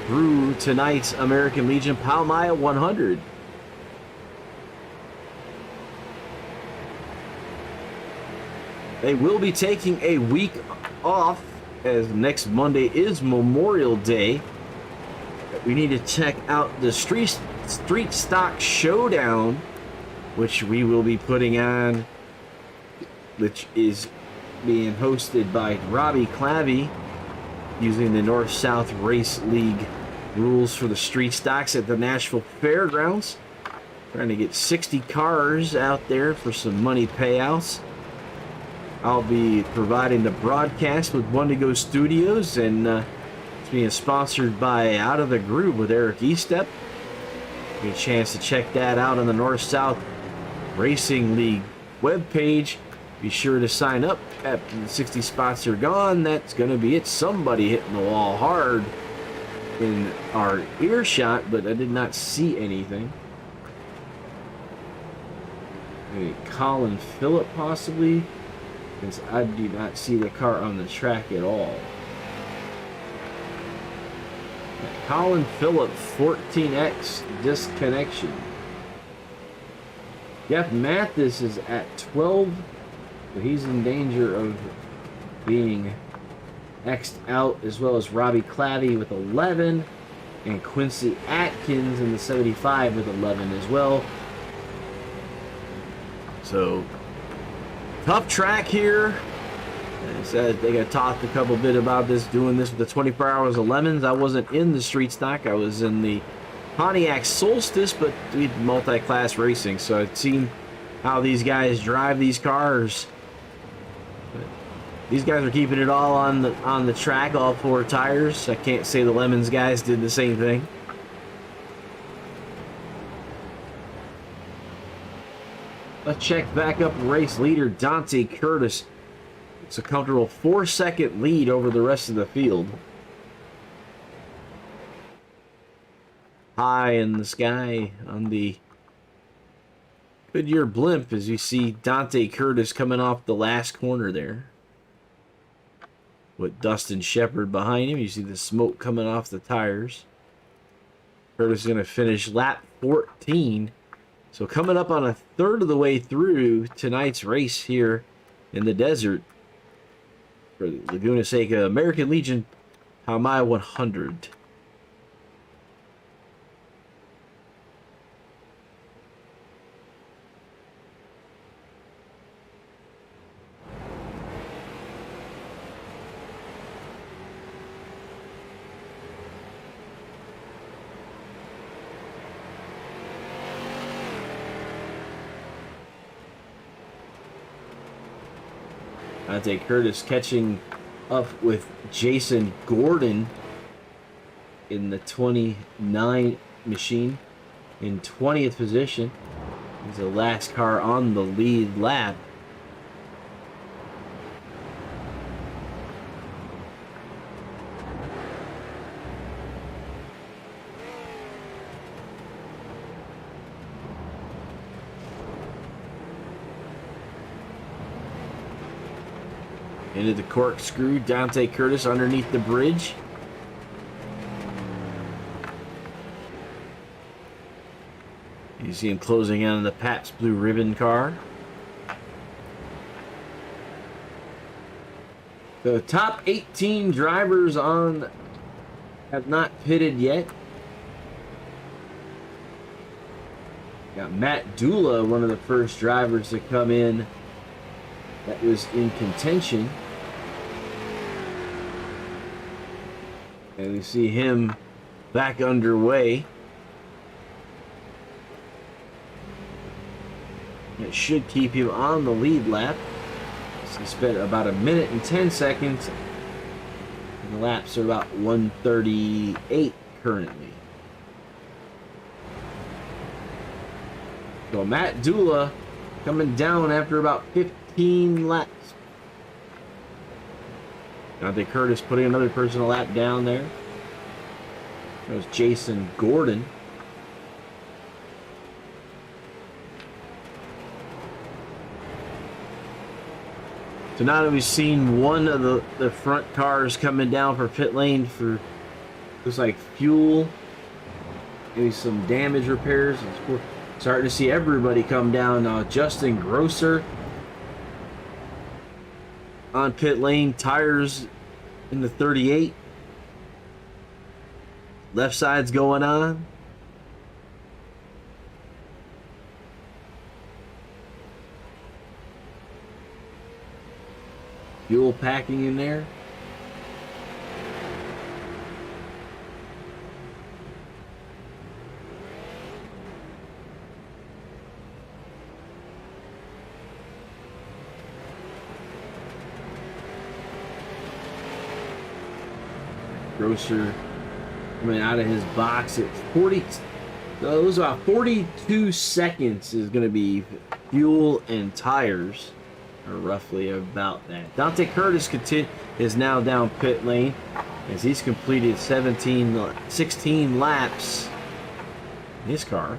through tonight's American Legion POW MIA 100. They will be taking a week off as next Monday is Memorial Day. We need to check out the Street Stock Showdown, which we will be putting on, which is being hosted by Robbie Clavey using the North-South Race League rules for the street stocks at the Nashville Fairgrounds. Trying to get 60 cars out there for some money payouts. I'll be providing the broadcast with One to Go Studios, and it's being sponsored by Out of the Groove with Eric Estep. Get a chance to check that out on the North-South Racing League webpage. Be sure to sign up. After the 60 spots are gone, that's going to be it. Somebody hitting the wall hard in our earshot, but I did not see anything. Maybe Colin Phillip possibly, because I do not see the car on the track at all. Colin Phillip, 14X disconnection. Jeff Mathis is at 12, but he's in danger of being X'd out, as well as Robbie Clavey with 11, and Quincy Atkins in the 75 with 11 as well. So, tough track here. They said they got talked a couple bit about this, doing this with the 24 Hours of Lemons. I wasn't in the street stock. I was in the Pontiac Solstice, but we did multi-class racing, so I've seen how these guys drive these cars. But these guys are keeping it all on the track, all 4 tires. I can't say the Lemons guys did the same thing. Let's check back up race leader Dante Curtis. It's a comfortable 4-second lead over the rest of the field. High in the sky on the Goodyear blimp as you see Dante Curtis coming off the last corner there. With Dustin Shepard behind him. You see the smoke coming off the tires. Curtis is going to finish lap 14. So coming up on a third of the way through tonight's race here in the desert for the Laguna Seca American Legion POW MIA 100. Dante Curtis catching up with Jason Gordon in the 29 machine in 20th position. He's the last car on the lead lap. Into the corkscrew, Dante Curtis underneath the bridge. You see him closing in on the Pabst Blue Ribbon car. The top 18 drivers on have not pitted yet. Got Matt Dula, one of the first drivers to come in that was in contention. And we see him back underway. It should keep him on the lead lap. So he spent about a minute and 10 seconds. And the laps are about 1:38 currently. So Matt Dula coming down after about 15 laps. Dante Curtis putting another personal lap down there. That was Jason Gordon. So now that we've seen one of the front cars coming down for pit lane for, looks like fuel, maybe some damage repairs. We're starting to see everybody come down now. Justin Grosser on pit lane, tires in the 38. Left side's going on. Fuel packing in there. Grosser coming out of his box at 40. So it was about 42 seconds is going to be fuel and tires, or roughly about that. Dante Curtis is now down pit lane as he's completed 16 laps in his car.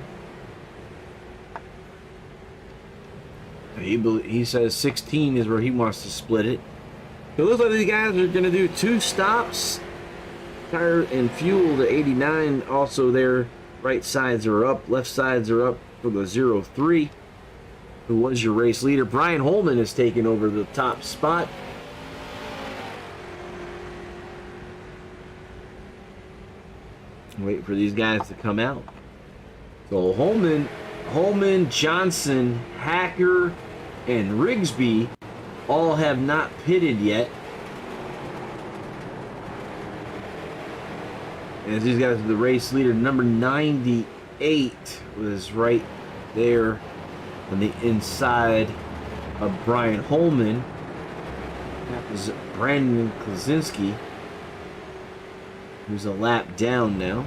He says 16 is where he wants to split it. It looks like these guys are going to do 2 stops. Tire and fuel, the 89 also there. Right sides are up, left sides are up for the 03, who was your race leader. Brian Holman has taken over the top spot. Wait for these guys to come out. So Holman, Johnson, Hacker, and Rigsby all have not pitted yet. As these guys are the race leader, number 98 was right there on the inside of Brian Holman. That was Brandon Klaczynski, who's a lap down now.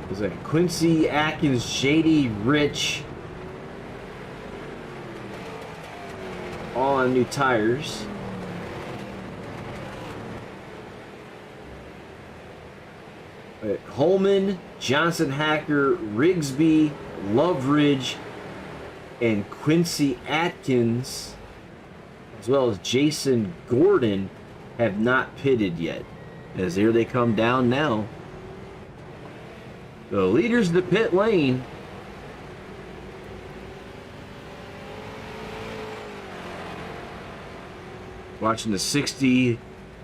There's like Quincy Atkins, JD Rich, all on new tires. Holman, Johnson, Hacker, Rigsby, Loveridge, and Quincy Atkins, as well as Jason Gordon, have not pitted yet. As here they come down now. The leaders of the pit lane. Watching the 60,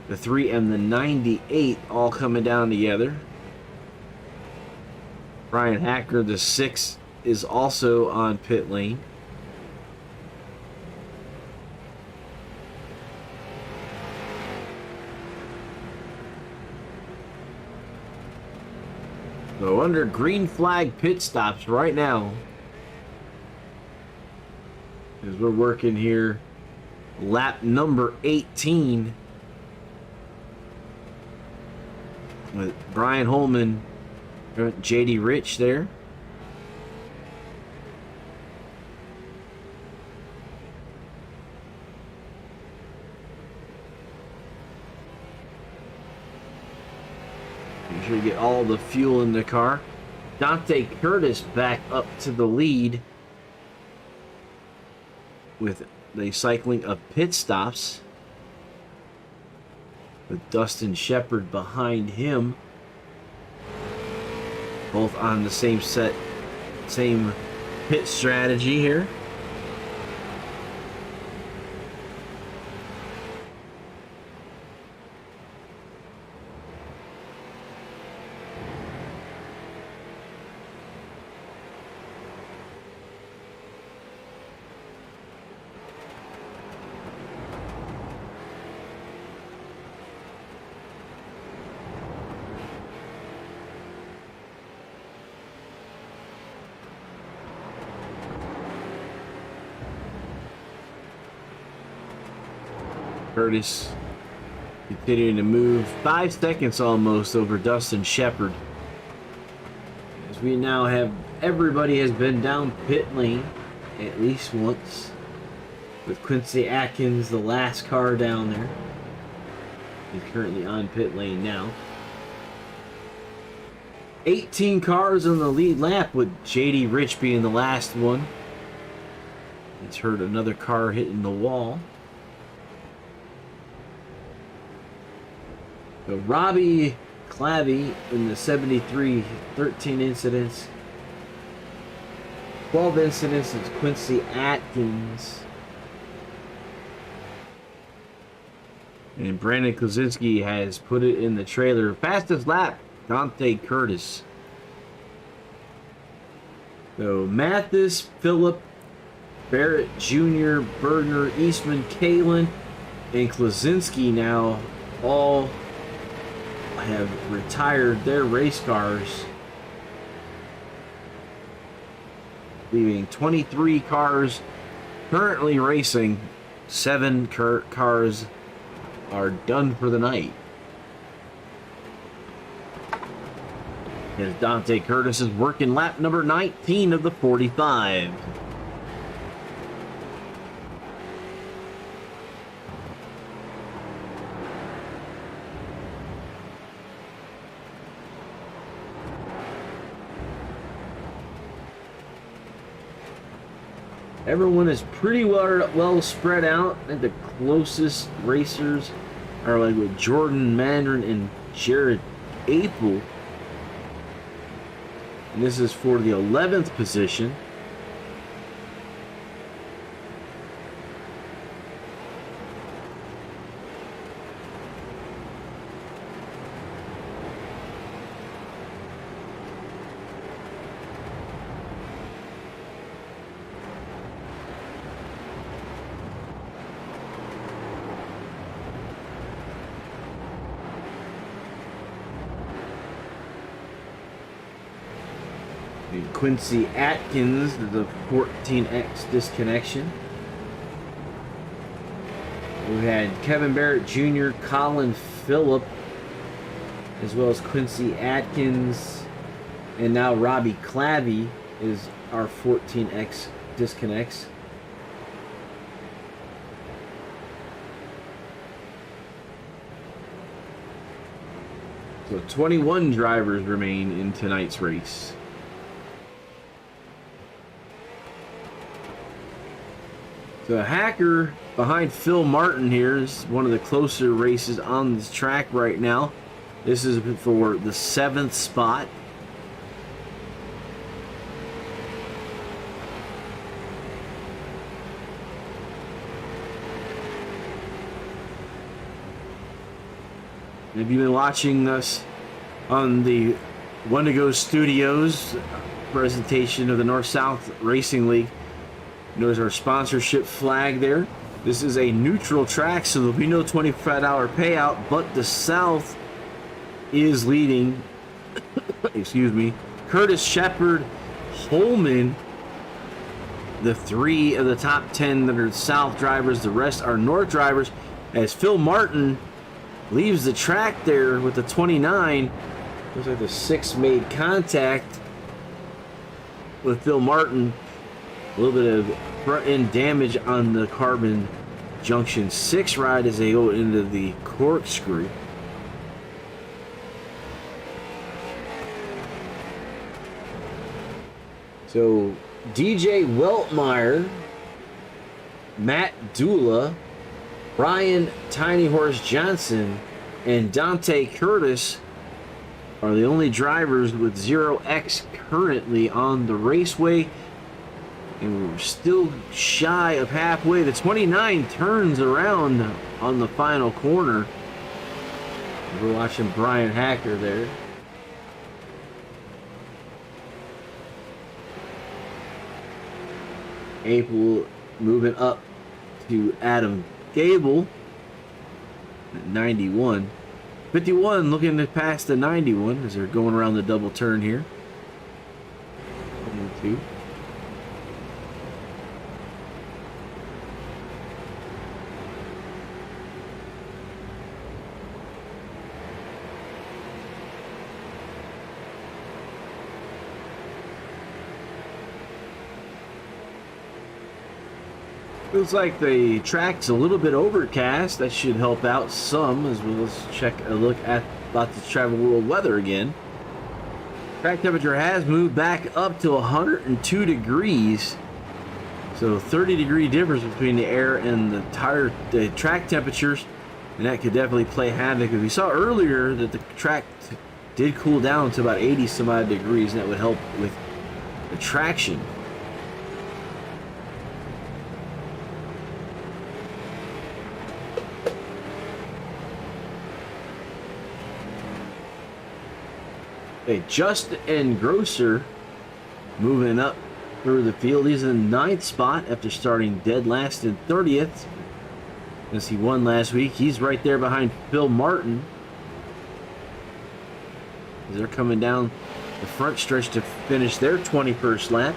the 3, and the 98 all coming down together. Brian Hacker, the 6, is also on pit lane. So under green flag pit stops right now, as we're working here, lap number 18 with Brian Holman JD Rich there. Make sure you get all the fuel in the car. Dante Curtis back up to the lead with the cycling of pit stops, with Dustin Shepard behind him. Both on the same pit strategy here. Curtis continuing to move 5 seconds almost over Dustin Shepard. As we now have everybody has been down pit lane at least once, with Quincy Atkins, the last car down there. He's currently on pit lane now. 18 cars on the lead lap, with JD Rich being the last one. He's heard another car hitting the wall. So Robbie Clavey in the 73, 13 incidents. 12 incidents is Quincy Atkins. And Brandon Klaczynski has put it in the trailer. Fastest lap, Dante Curtis. So Mathis, Phillip, Barrett Jr., Berger, Eastman, Kalen, and Klaczynski now all have retired their race cars, leaving 23 cars currently racing. 7 cars are done for the night. As Dante Curtis is working lap number 19 of the 45. Everyone is pretty well spread out, and the closest racers are like with Jordan Mandarin and Jared Apel. And this is for the 11th position. Quincy Atkins, the 14X disconnection. We had Kevin Barrett Jr., Colin Phillip, as well as Quincy Atkins, and now Robbie Clavey is our 14X disconnects. So 21 drivers remain in tonight's race. So Hacker behind Phil Martin here is one of the closer races on this track right now. This is for the 7th spot. If you've been watching us on the Wendigo Studios presentation of the North-South Racing League, there's our sponsorship flag there. This is a neutral track, so there'll be no $25 payout, but the South is leading. Excuse me. Curtis, Shepard, Holman, the 3 of the top 10 that are South drivers. The rest are North drivers, as Phil Martin leaves the track there with the 29. Looks like the 6 made contact with Phil Martin. A little bit of front end damage on the carbon junction 6 ride as they go into the Corkscrew. So DJ Weltmeyer, Matt Dula, Brian Tiny Horse Johnson, and Dante Curtis are the only drivers with 0x currently on the raceway. And we're still shy of halfway. The 29 turns around on the final corner. We're watching Brian Hacker there. April moving up to Adam Gable at 91. 51 looking to pass the 91 as they're going around the double turn here. 22. Looks like the track's a little bit overcast. That should help out some as well. Let's check a look at about the Travel World weather again. Track temperature has moved back up to 102 degrees. So 30-degree difference between the air and the track temperatures. And that could definitely play havoc. We saw earlier that the track did cool down to about 80 some odd degrees, and that would help with the traction. Okay, Justin Grosser moving up through the field. He's in the 9th spot after starting dead last in 30th. As he won last week, he's right there behind Phil Martin. As they're coming down the front stretch to finish their 21st lap.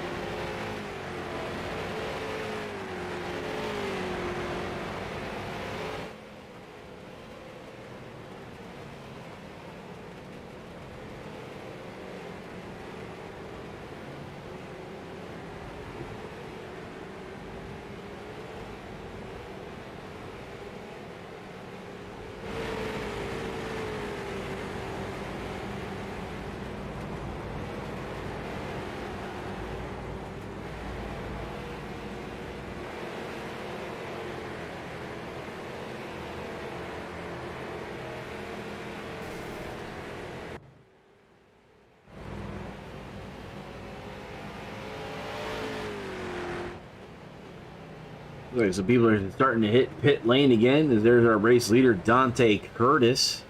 Okay, so people are starting to hit pit lane again. As there's our race leader, Dante Curtis.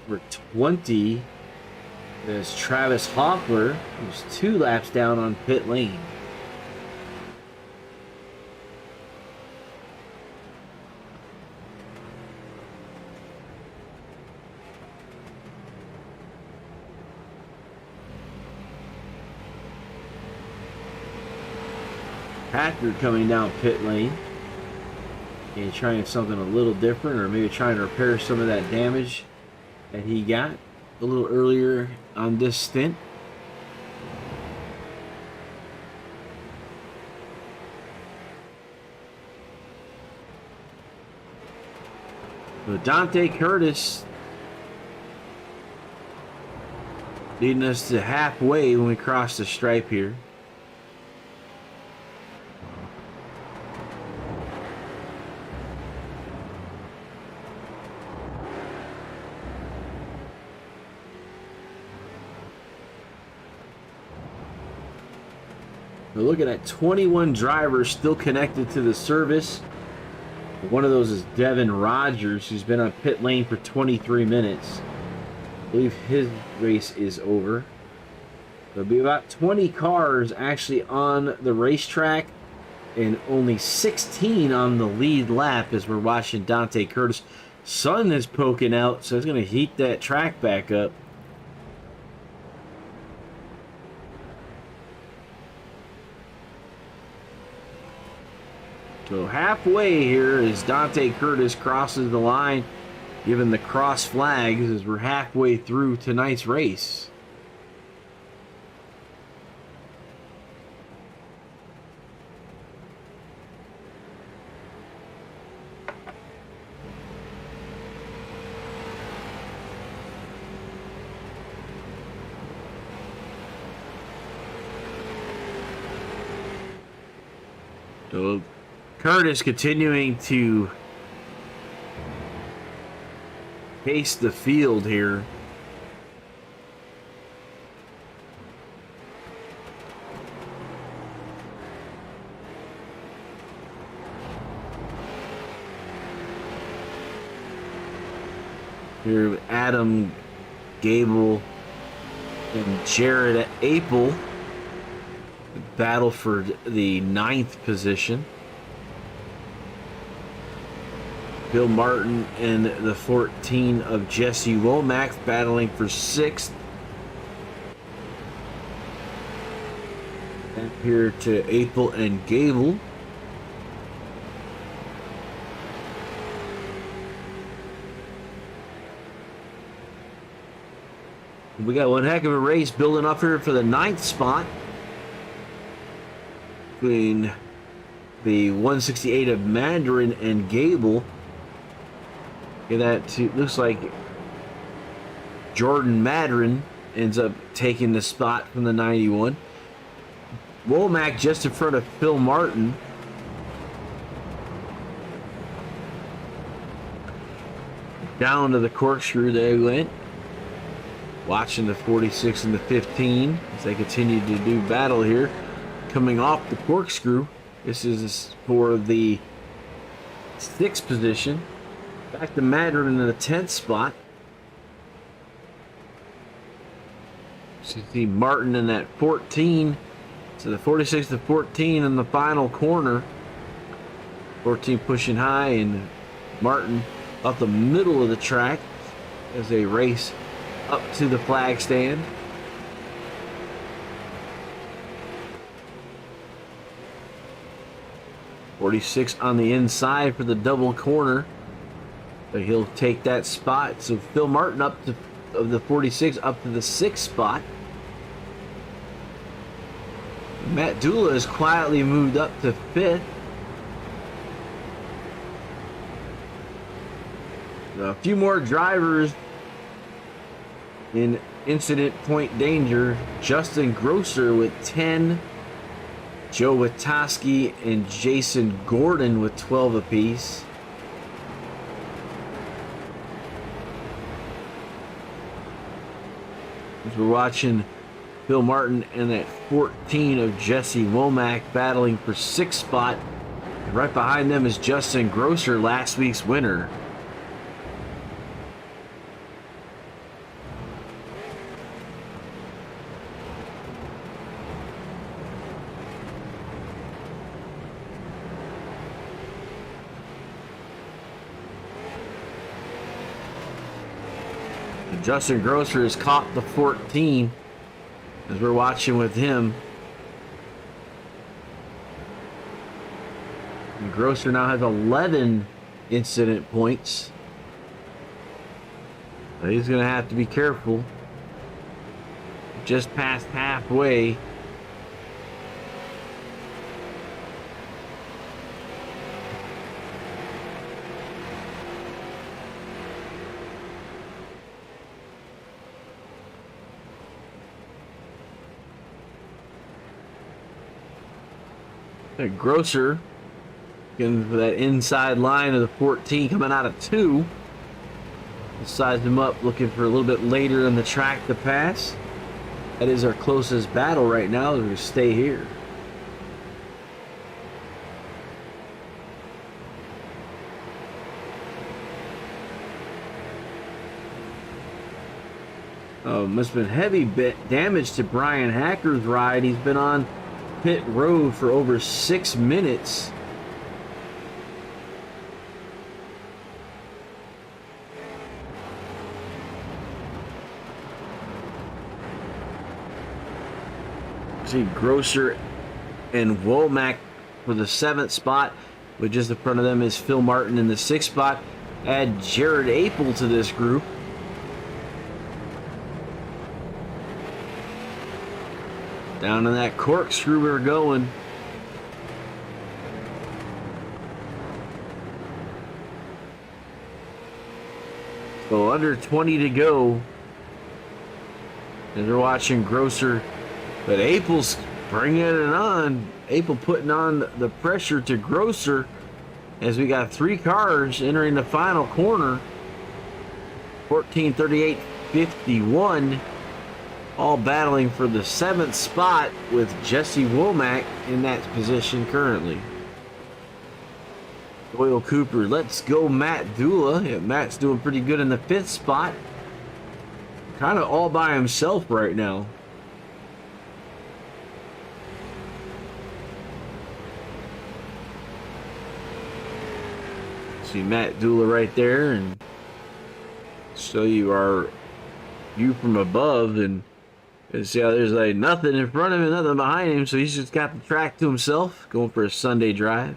Number 20 is Travis Hoffler, who's 2 laps down on pit lane. Packard coming down pit lane and trying something a little different, or maybe trying to repair some of that damage that he got a little earlier on this stint. But Dante Curtis leading us to halfway when we cross the stripe here. We're looking at 21 drivers still connected to the service. One of those is Devin Rogers, who's been on pit lane for 23 minutes. I believe his race is over. There'll be about 20 cars actually on the racetrack and only 16 on the lead lap as we're watching Dante Curtis. Sun is poking out, so it's going to heat that track back up. So halfway here as Dante Curtis crosses the line. given the cross flags as we're halfway through tonight's race. So Curtis continuing to pace the field here. Here, Adam Gable and Jared Apel battle for the 9th position. Bill Martin and the 14 of Jesse Womack battling for 6th. And here to Apel and Gable. We got one heck of a race building up here for the 9th spot between the 168 of Mandarin and Gable. Get that to, looks like Jordan Mandarin ends up taking the spot from the 91. Womack just in front of Phil Martin. Down to the Corkscrew they went. Watching the 46 and the 15 as they continue to do battle here. Coming off the Corkscrew. This is for the 6th position. Back to Mandarin in the 10th spot. So you see Martin in that 14. So the 46 to 14 in the final corner. 14 pushing high and Martin up the middle of the track as they race up to the flag stand. .46 on the inside for the double corner. So he'll take that spot. So Phil Martin up to of the 46 up to the 6th spot. Matt Dula has quietly moved up to 5th. A few more drivers in incident point danger. Justin Grosser with 10. Joe Witoski and Jason Gordon with 12 apiece. As we're watching Phil Martin and that 14 of Jesse Womack battling for 6th spot. And right behind them is Justin Grosser, last week's winner. Justin Grosser has caught the 14 as we're watching with him. And Grosser now has 11 incident points. So he's going to have to be careful. Just past halfway. Grosser getting for that inside line of the 14 coming out of 2. Sized him up, looking for a little bit later in the track to pass. That is our closest battle right now. We're going to stay here. Must have been heavy damage to Brian Hacker's ride. He's been on pit road for over 6 minutes. See Grosser and Womack for the 7th spot, but just in front of them is Phil Martin in the 6th spot. Add Jared Apel to this group. Down in that Corkscrew we're going. So under 20 to go. And they're watching Grosser. But Apel's bringing it on. Apel putting on the pressure to Grosser as we got 3 cars entering the final corner. 14, 38, 51. All battling for the 7th spot with Jesse Womack in that position currently. Doyle Cooper, let's go Matt Dula. Yeah, Matt's doing pretty good in the 5th spot. Kind of all by himself right now. See Matt Dula right there, and show you our view from above, and see how there's like nothing in front of him, nothing behind him, so he's just got the track to himself, going for a Sunday drive.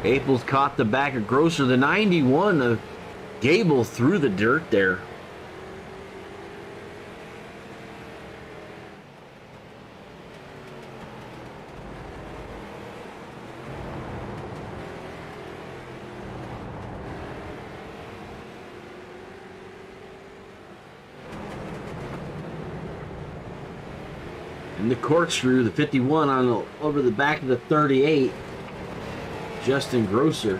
Apel's caught the back of Grosser. The 91 of Gable through the dirt there. And the Corkscrew, the 51 on over the back of the 38. Justin Grosser.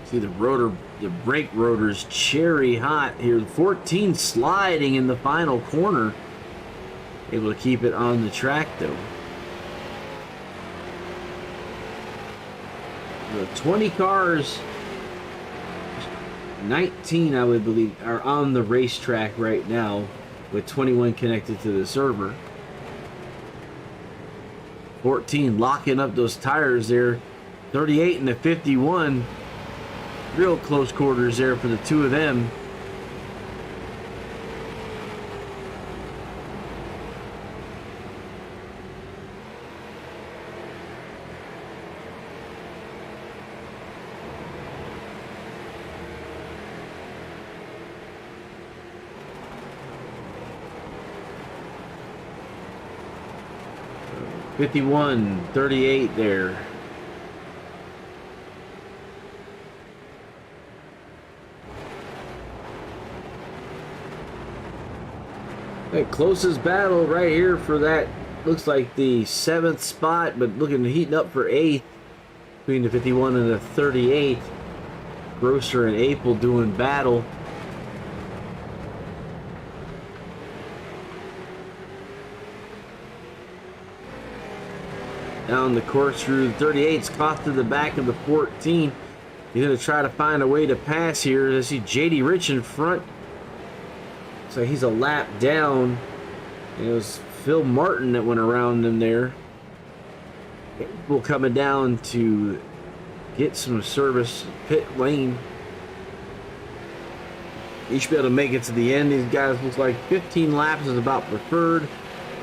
See the rotor, the brake rotor's cherry hot here. 14 sliding in the final corner. Able to keep it on the track though. The 20 cars, 19 I would believe, are on the racetrack right now, with 21 connected to the server. 14 locking up those tires there. 38 and the 51. Real close quarters there for the two of them. $51.38 there. That closest battle right here for that looks like the 7th spot, but looking to heating up for 8th between the 51 and the 38. Grosser and Apel doing battle. Down the Corkscrew, 38's caught to the back of the 14. He's going to try to find a way to pass here. I see JD Rich in front. So he's a lap down. It was Phil Martin that went around him there. We're coming down to get some service pit lane. He should be able to make it to the end. These guys look like 15 laps is about preferred,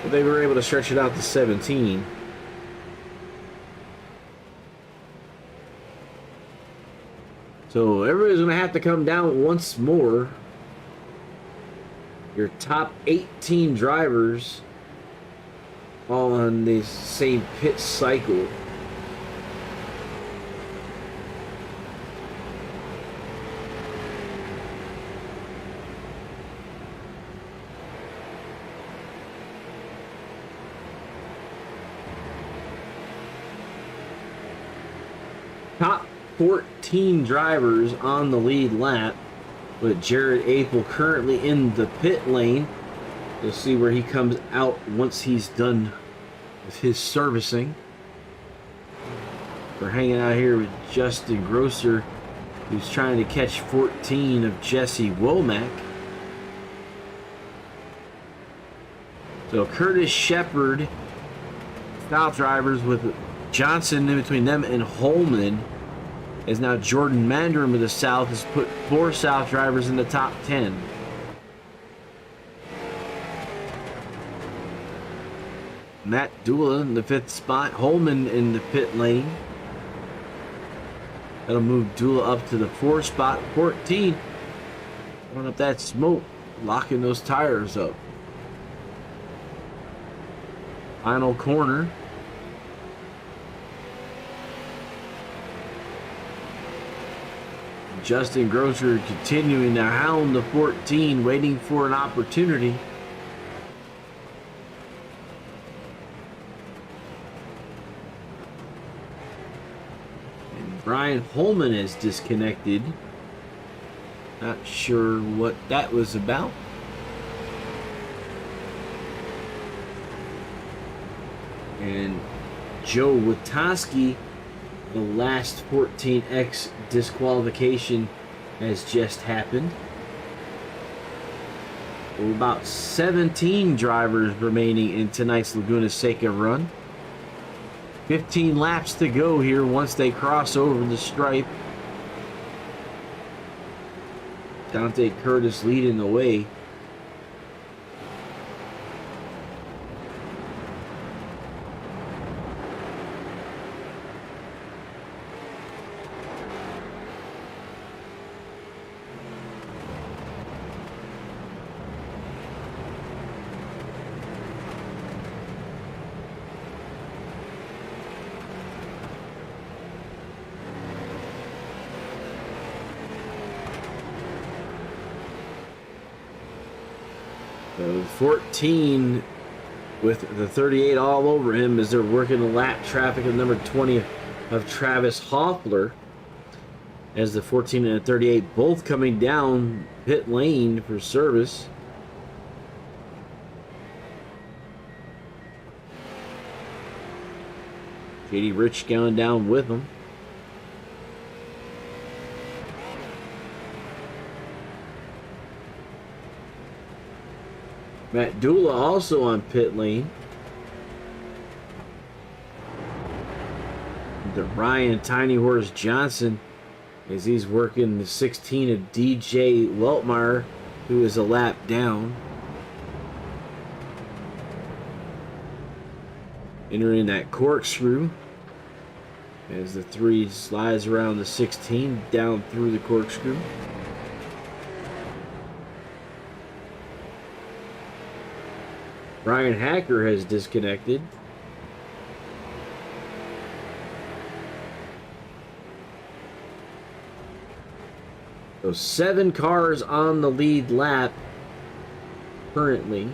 but they were able to stretch it out to 17. So everybody's going to have to come down once more. Your top 18 drivers all on the same pit cycle. Top 14 drivers on the lead lap, with Jared Apel currently in the pit lane. You'll see where he comes out once he's done with his servicing. We're hanging out here with Justin Grosser, who's trying to catch 14 of Jesse Womack. So Curtis Shepard, style drivers with Johnson in between them and Holman, as now Jordan Mandarin with the South has put 4 South drivers in the top 10. Matt Dula in the 5th spot, Holman in the pit lane. That'll move Dula up to the 4th spot, 14. Run up that smoke, locking those tires up. Final corner. Justin Grosser continuing to hound the 14, waiting for an opportunity. And Brian Holman is disconnected. Not sure what that was about. And Joe Witoski, the last 14X disqualification has just happened. With about 17 drivers remaining in tonight's Laguna Seca run. 15 laps to go here once they cross over the stripe. Dante Curtis leading the way. So 14 with the 38 all over him as they're working the lap traffic of number 20 of Travis Hoffler. As the 14 and the 38 both coming down pit lane for service. JD Rich going down with them. Matt Dula also on pit lane. The Ryan Tiny Horse Johnson as he's working the 16 of DJ Weltmeyer, who is a lap down. Entering that corkscrew as the 3 slides around the 16 down through the corkscrew. Brian Hacker has disconnected. So 7 cars on the lead lap currently.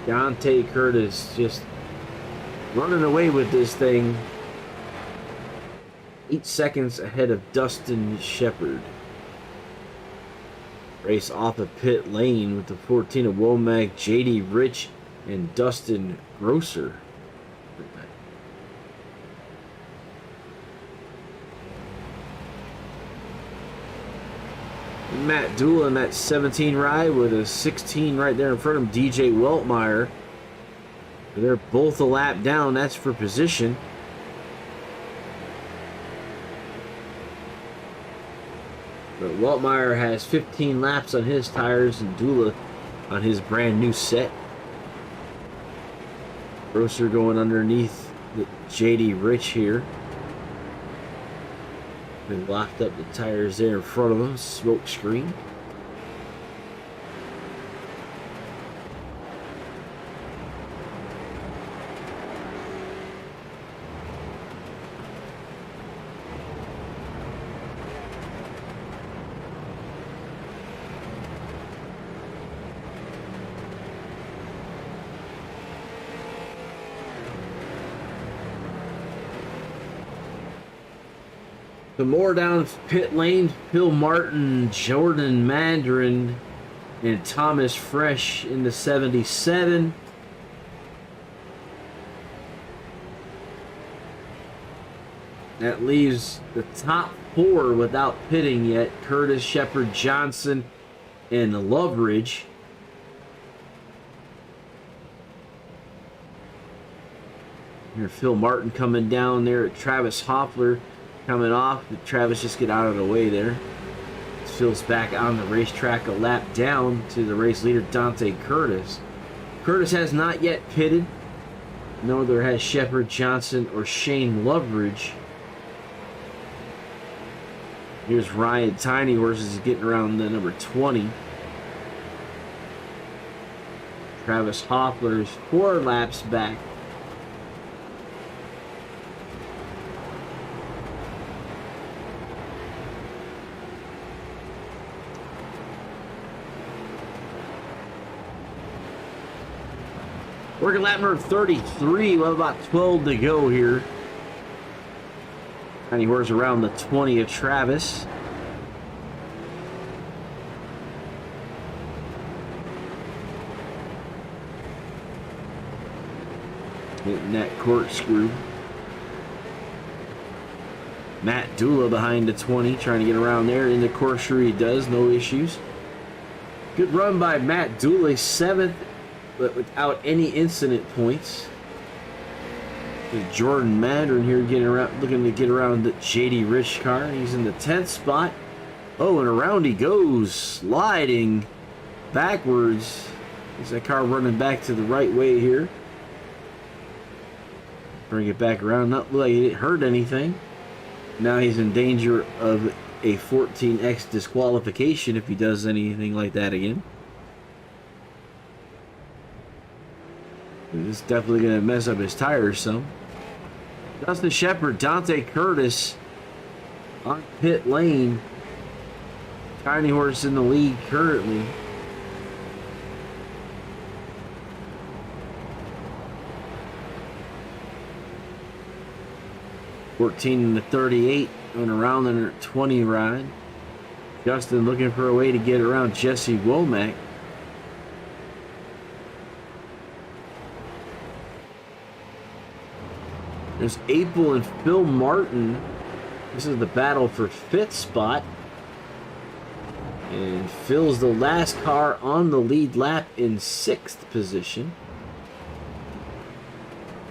Dante Curtis just running away with this thing. 8 seconds ahead of Dustin Shepard. Race off of pit lane with the 14 of Womack, JD Rich, and Dustin Grosser. Matt Dula in that 17 ride with a 16 right there in front of him, DJ Weltmeyer. They're both a lap down, that's for position. But Weltmeyer has 15 laps on his tires and Dula on his brand new set. Grosser going underneath the JD Rich here. They locked up the tires there in front of him, smoke screen. The more down pit lane, Phil Martin, Jordan Mandarin, and Thomas Fresh in the 77. That leaves the top 4 without pitting yet. Curtis, Shepard, Johnson, and Loveridge. Here, Phil Martin coming down there. Travis Hoffler coming off. Travis, just get out of the way there. Phil's back on the racetrack, a lap down to the race leader, Dante Curtis. Curtis has not yet pitted. Neither has Shepard, Johnson, or Shane Loveridge. Here's Ryan Tiny Horses getting around the number 20. Travis Hoffler is 4 laps back. Working lap number 33. We'll have about 12 to go here. Tiny Horse around the 20 of Travis. Hitting that corkscrew. Matt Dula behind the 20, trying to get around there. In the corkscrew he does, no issues. Good run by Matt Dula, 7th, but without any incident points. There's Jordan Madron here getting around, looking to get around the JD Rich car. He's in the 10th spot. Oh, and around he goes, sliding backwards. Is that car running back to the right way here? Bring it back around. Not like it hurt anything. Now he's in danger of a 14x disqualification if he does anything like that again. This is definitely going to mess up his tires some. Justin Shepard, Dante Curtis on pit lane. Tiny Horse in the lead currently. (14 to 38) going around the 20 ride. Justin looking for a way to get around Jesse Womack. There's April and Phil Martin. This is the battle for 5th spot. And Phil's the last car on the lead lap in 6th position.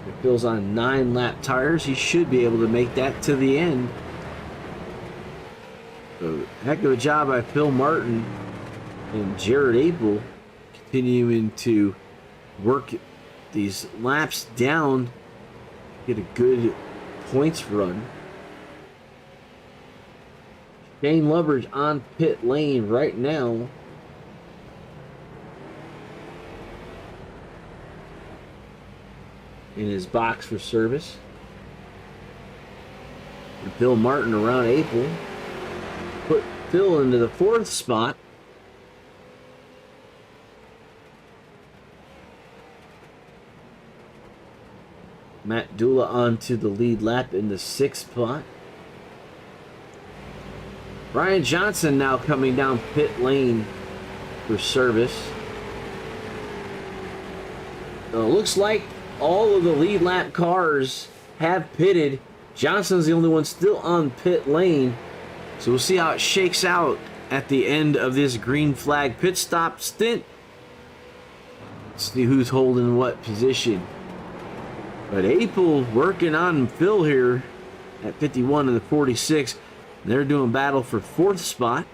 If Phil's on 9 lap tires, he should be able to make that to the end. So, heck of a job by Phil Martin and Jared April, continuing to work these laps down. Get a good points run. Shane Loveridge on pit lane right now. In his box for service. And Phil Martin around April. Put Phil into the 4th spot. Matt Dula onto the lead lap in the 6th spot. Brian Johnson now coming down pit lane for service. Looks like all of the lead lap cars have pitted. Johnson's the only one still on pit lane. So we'll see how it shakes out at the end of this green flag pit stop stint. Let's see who's holding what position. But April working on Phil here at 51 and the 46. They're doing battle for 4th spot.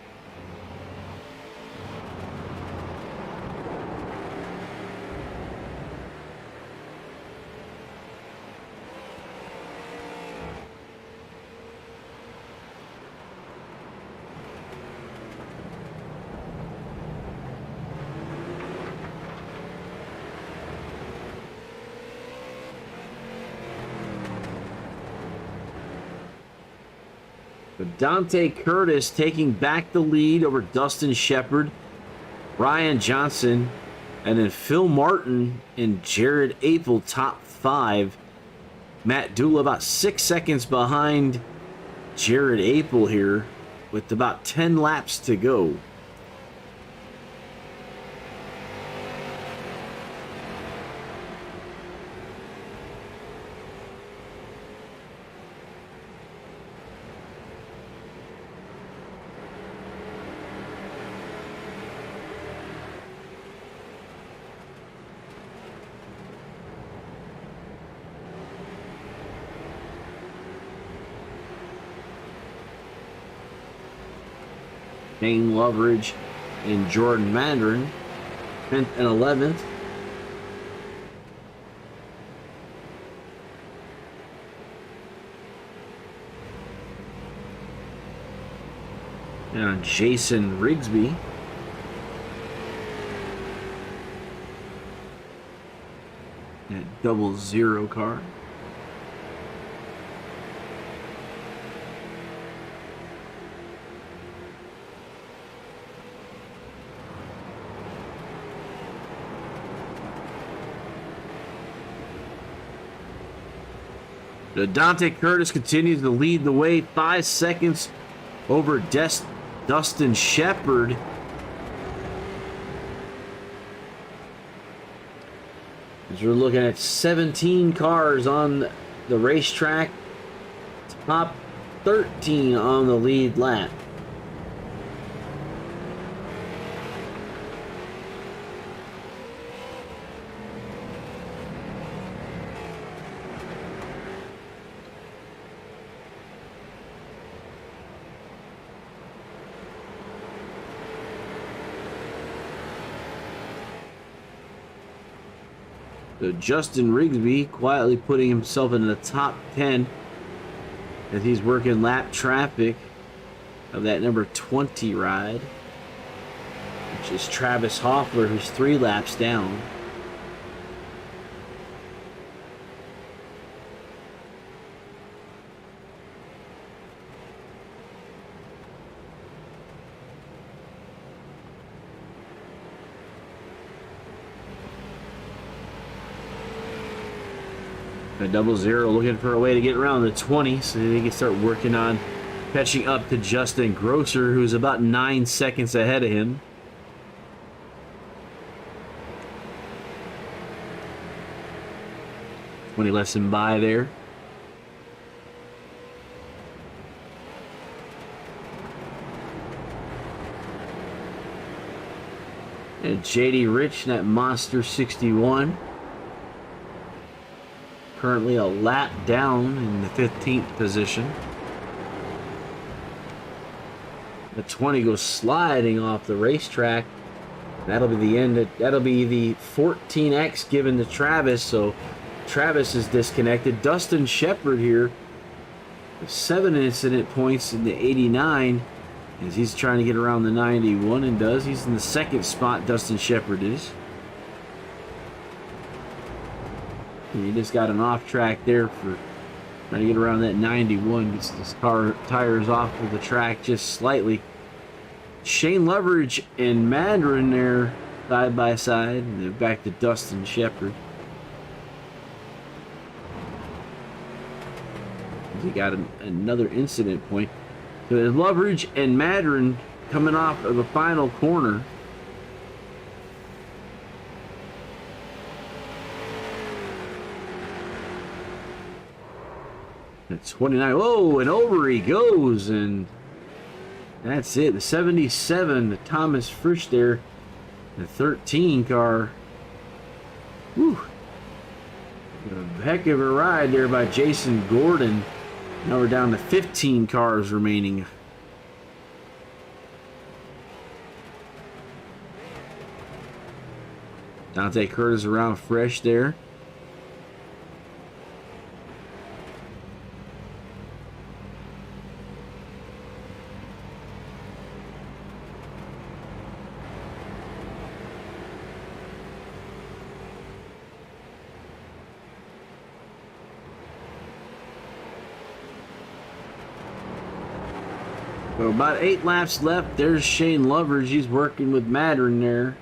But Dante Curtis taking back the lead over Dustin Shepard, Ryan Johnson, and then Phil Martin and Jared April top 5. Matt Dula about 6 seconds behind Jared April here with about 10 laps to go. Shane Loveridge and Jordan Mandarin, 10th and 11th. And Jason Rigsby, that 00 car. Dante Curtis continues to lead the way, 5 seconds over Dustin Shepard. As we're looking at 17 cars on the racetrack, top 13 on the lead lap. So Justin Rigsby quietly putting himself in the top 10 as he's working lap traffic of that number 20 ride, which is Travis Hoffler, who's 3 laps down. A 00 looking for a way to get around the 20 so they can start working on catching up to Justin Grosser, who's about 9 seconds ahead of him. When he lets him by there. And JD Rich, that Monster 61. Currently a lap down in the 15th position. The 20 goes sliding off the racetrack. That'll be the end. That'll be the 14X given to Travis. So Travis is disconnected. Dustin Shepard here, 7 incident points in the 89 as he's trying to get around the 91 and does. He's in the 2nd spot, Dustin Shepard is. He just got an off track there for trying to get around that 91. Gets his car tires off of the track just slightly. Shane Loveridge and Mandarin there side by side. And they're back to Dustin Shepard. He got another incident point. So there's Loveridge and Mandarin coming off of the final corner. At 29, whoa, and over he goes, and that's it. The 77, the Thomas Frisch there, the 13 car. Whew. A heck of a ride there by Jason Gordon. Now we're down to 15 cars remaining. Dante Curtis around fresh there. So about 8 laps left. There's Shane Loveridge. He's working with Mandarin there.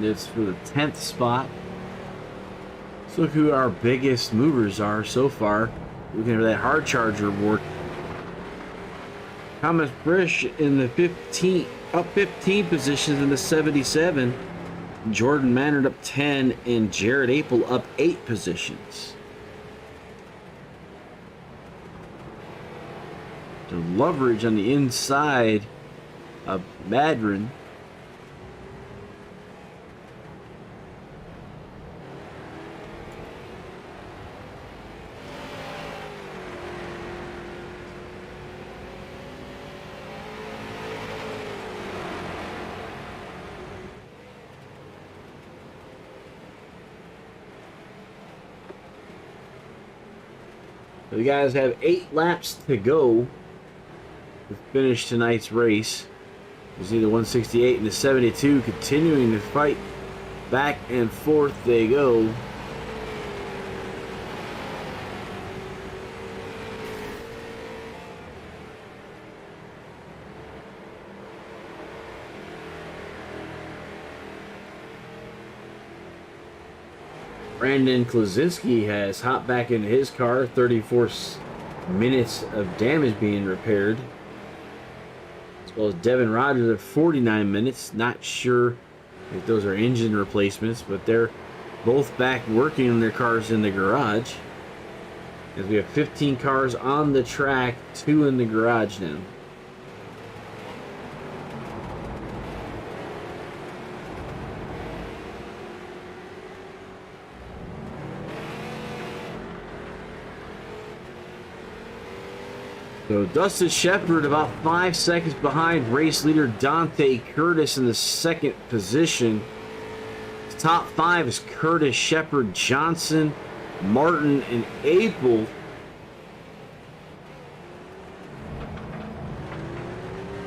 It's for the 10th spot. Let's look who our biggest movers are so far. Looking at that hard charger board. Thomas Frisch in the 15, up 15 positions in the 77. Jordan Mandarin up 10, and Jared Apel up 8 positions. The Loveridge on the inside of Mandarin. The guys have 8 laps to go to finish tonight's race. You see the 168 and the 72 continuing to fight back and forth they go. Brandon Klasinski has hopped back into his car. 34 minutes of damage being repaired. As well as Devin Rogers at 49 minutes. Not sure if those are engine replacements, but they're both back working on their cars in the garage. As we have 15 cars on the track, 2 in the garage now. So Dustin Shepard about 5 seconds behind race leader Dante Curtis in the second position. Top 5 is Curtis, Shepard, Johnson, Martin, and Apel.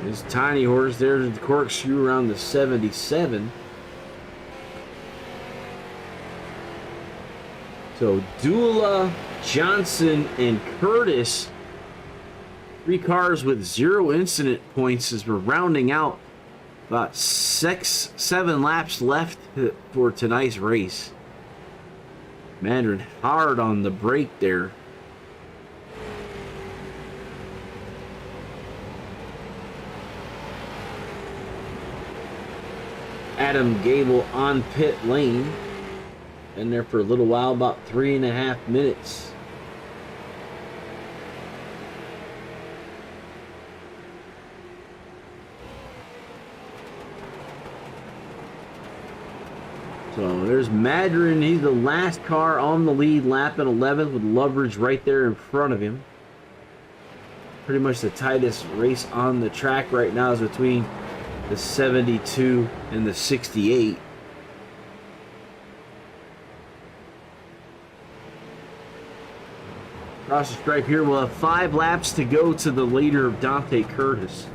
This tiny horse there to the Corkscrew around the 77. So Dula, Johnson, and Curtis, 3 cars with 0 incident points as we're rounding out about 7 laps left for tonight's race. Mandarin hard on the brake there. Adam Gable on pit lane. Been there for a little while, about 3.5 minutes. So there's Madron. He's the last car on the lead lap in 11th with Loveridge right there in front of him. Pretty much the tightest race on the track right now is between the 72 and the 68. Across the stripe here, we'll have 5 laps to go to the leader of Dante Curtis.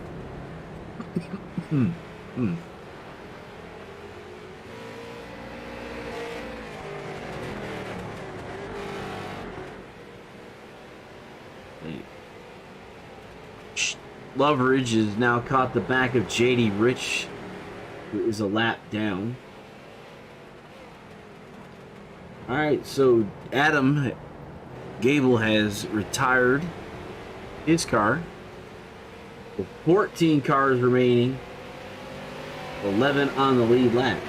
Loveridge has now caught the back of JD Rich, who is a lap down. Alright, so Adam Gable has retired his car. With 14 cars remaining, 11 on the lead lap.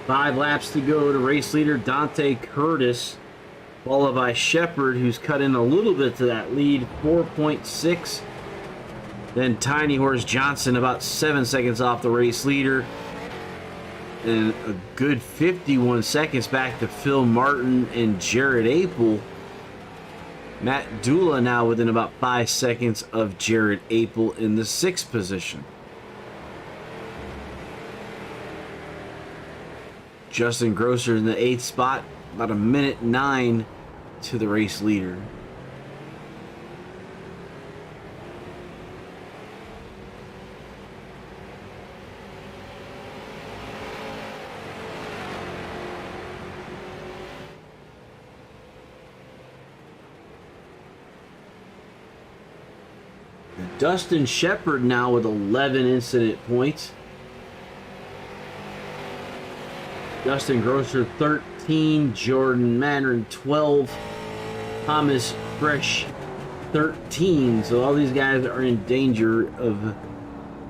Five laps to go to race leader Dante Curtis, followed by Shepard, who's cut in a little bit to that lead, 4.6. Then Tiny Horse Johnson about 7 seconds off the race leader. And a good 51 seconds back to Phil Martin and Jared Apel. Matt Dula now within about 5 seconds of Jared Apel in the 6th position. Justin Grosser in the 8th spot, about 1:09 to the race leader. Dustin Shepard now with 11 incident points. Justin Grosser 13, Jordan Mandarin 12, Thomas Fresh 13. So all these guys are in danger of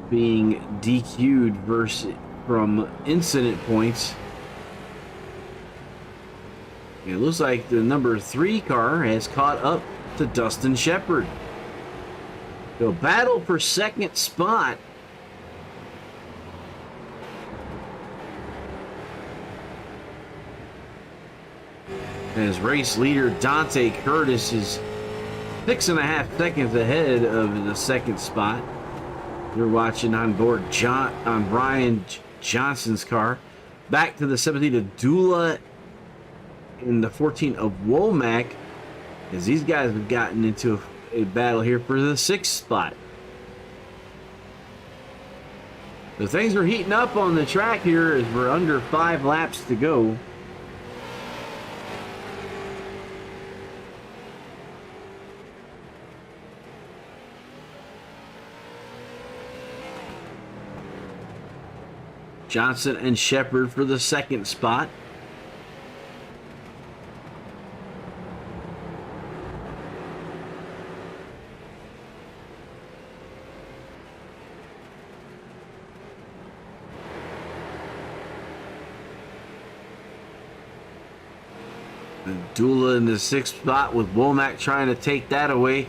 being DQ'd from incident points. It looks like the number 3 car has caught up to Dustin Shepard. So battle for second spot. As race leader Dante Curtis is 6.5 seconds ahead of the second spot. You're watching on board on Brian Johnson's car. Back to the 17 of Dula and the 14 of Womack, as these guys have gotten into a battle here for the 6th spot. So things are heating up on the track here as we're under 5 laps to go. Johnson and Shepard for the 2nd spot. Dula in the 6th spot with Womack trying to take that away.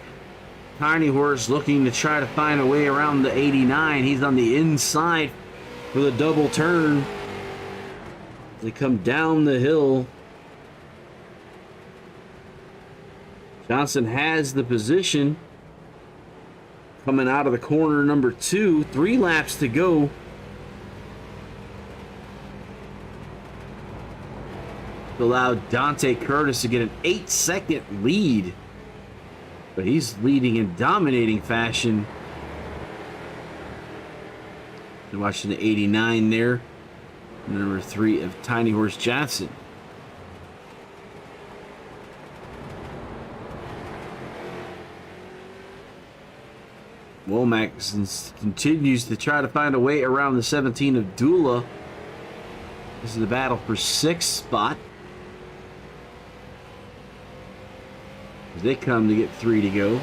Tiny Horse looking to try to find a way around the 89. He's on the inside for the double turn. They come down the hill. Johnson has the position. Coming out of the corner number 2. 3 laps to go. Allowed Dante Curtis to get an 8-second lead, but he's leading in dominating fashion. You're watching the 89 there, number 3 of Tiny Horse Johnson. Womack continues to try to find a way around the 17 of Dula. This is the battle for 6th spot. They come to get 3 to go.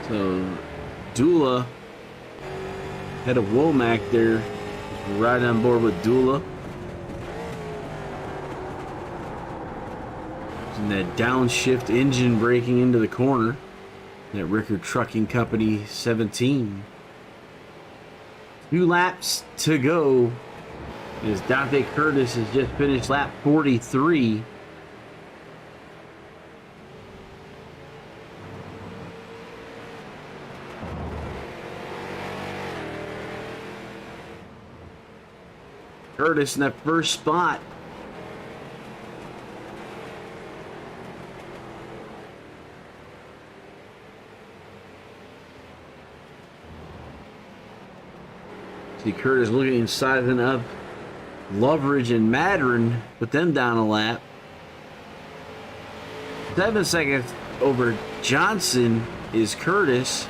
So Dula head of Womack there, right on board with Dula. And that downshift engine braking into the corner. That Rickard Trucking Company 17. 2 laps to go as Dante Curtis has just finished lap 43. Curtis in that 1st spot. See Curtis looking and sizing up Loveridge and Madron, put them down a lap. 7 seconds over Johnson is Curtis.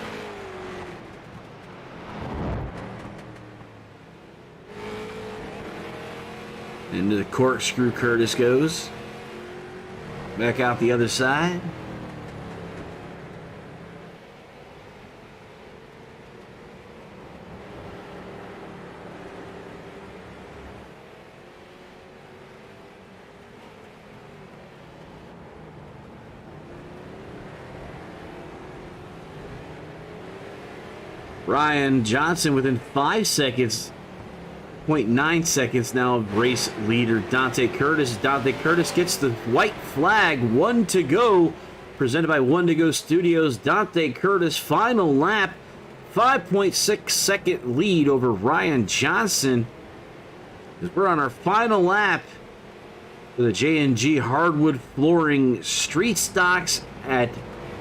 Into the corkscrew Curtis goes. Back out the other side. Ryan Johnson within 5 seconds. 0.9 seconds now of race leader Dante Curtis. Dante Curtis gets the white flag, 1 to go presented by One to Go Studios. Dante Curtis, final lap, 5.6 second lead over Ryan Johnson. As we're on our final lap for the J&G Hardwood Flooring Street Stocks at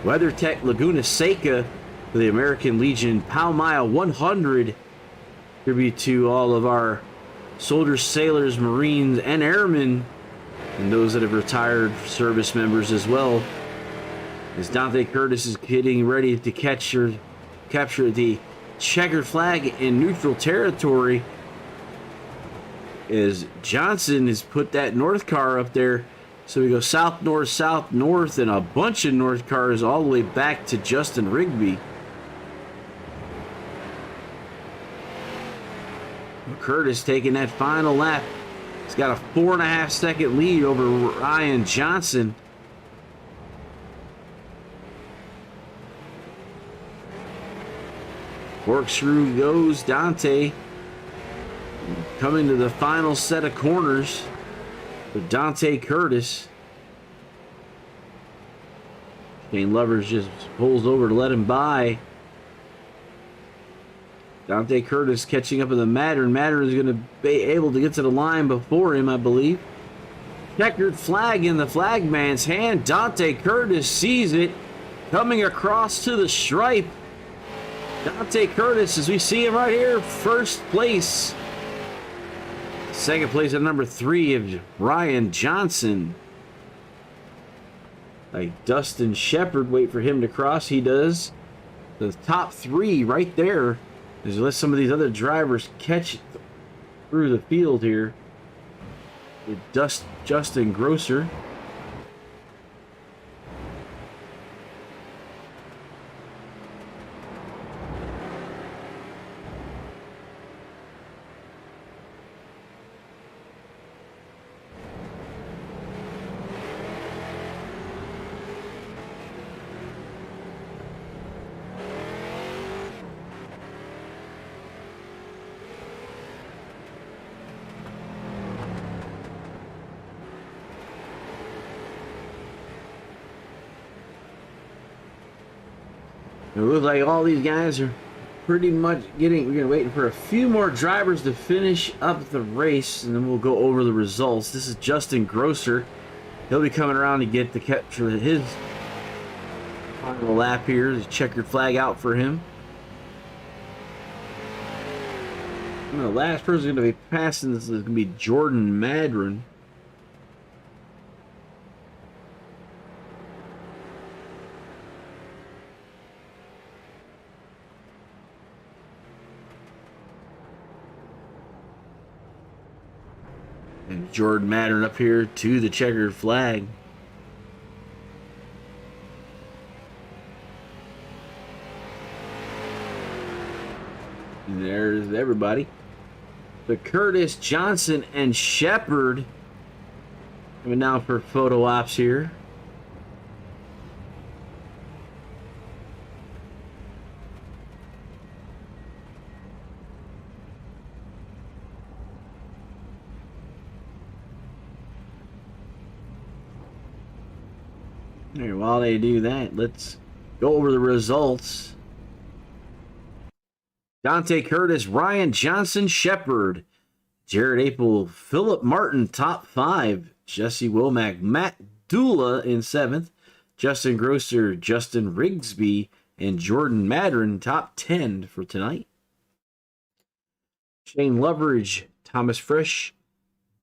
WeatherTech Laguna Seca for the American Legion POW MIA 100. Tribute to all of our soldiers, sailors, Marines, and airmen, and those that have retired service members as well. As Dante Curtis is getting ready to capture the checkered flag in neutral territory, as Johnson has put that north car up there. So we go south, north, and a bunch of north cars all the way back to Justin Rigby. Curtis taking that final lap. He's got a 4.5 second lead over Ryan Johnson. Corkscrew goes Dante. Coming to the final set of corners for Dante Curtis. Shane Lovers just pulls over to let him by. Dante Curtis catching up with the Mattern. Mattern is going to be able to get to the line before him, I believe. Checkered flag in the flagman's hand. Dante Curtis sees it. Coming across to the stripe. Dante Curtis, as we see him right here, first place. Second place at number 3 of Ryan Johnson. Like Dustin Shepard, wait for him to cross. He does. The top 3 right there. As let some of these other drivers catch through the field here. With Justin Grosser. It looks like all these guys are pretty much we're going to wait for a few more drivers to finish up the race, and then we'll go over the results. This is Justin Grosser. He'll be coming around to get the capture his final lap here. The checkered flag out for him. And the last person going to be passing this is going to be Jordan Madron. And Jordan Madden up here to the checkered flag. And there's everybody. The Curtis, Johnson, and Shepard coming down for photo ops here. Here, while they do that, let's go over the results. Dante Curtis, Ryan Johnson, Shepard, Jared Apel, Philip Martin, top 5. Jesse Womack, Matt Dula in 7th. Justin Grosser, Justin Rigsby, and Jordan Madron, top 10 for tonight. Shane Loveridge, Thomas Frisch,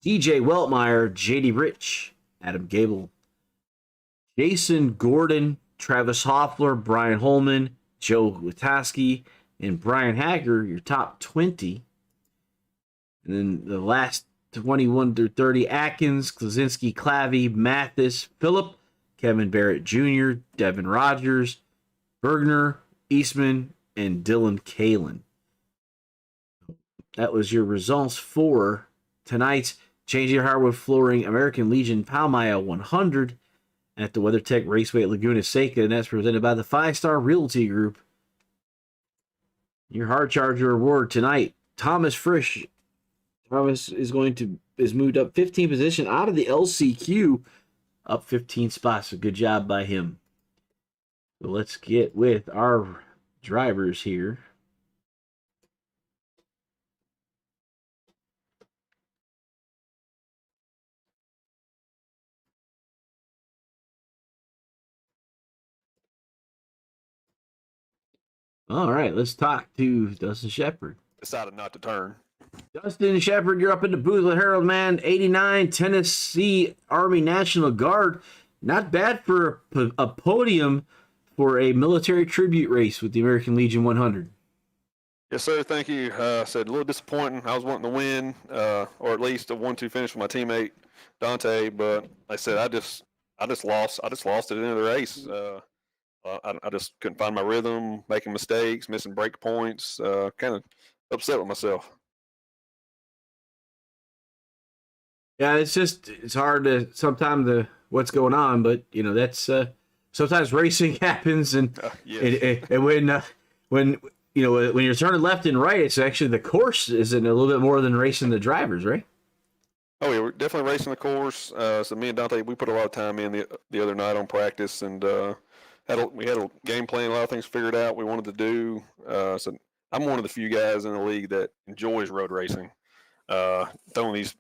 DJ Weltmeyer, JD Rich, Adam Gable, Jason Gordon, Travis Hoffler, Brian Holman, Joe Witaski, and Brian Hager, your top 20. And then the last 21 through 30, Atkins, Klaczynski, Clavey, Mathis, Phillip, Kevin Barrett Jr., Devin Rogers, Bergner, Eastman, and Dylan Kalin. That was your results for tonight's J&G Hardwood Flooring American Legion POW MIA 100 at the WeatherTech Raceway at Laguna Seca, and that's presented by the 5-Star Realty Group. Your hard charger award tonight, Thomas Frisch. Thomas is moved up 15 position out of the LCQ, up 15 spots. So good job by him. So let's get with our drivers here. All right, let's talk to Dustin Shepard. Decided not to turn. Dustin Shepard, you're up in the booth with Harold, man. 89 Tennessee Army National Guard. Not bad for a podium for a military tribute race with the American Legion 100. Yes, sir. Thank you. Said a little disappointing. I was wanting to win, or at least a 1-2 finish with my teammate Dante, but like I said, I just lost. I just lost at the end of the race. I just couldn't find my rhythm, making mistakes, missing break points. Kind of upset with myself. Yeah, it's hard to sometimes what's going on, but that's sometimes racing happens, and Yes. and when when you're turning left and right, it's actually the course isn't a little bit more than racing the drivers, right? Oh yeah, we're definitely racing the course. So me and Dante, we put a lot of time in the other night on practice, and we had a game plan, a lot of things figured out we wanted to do. So I'm one of the few guys in the league that enjoys road racing. Throwing these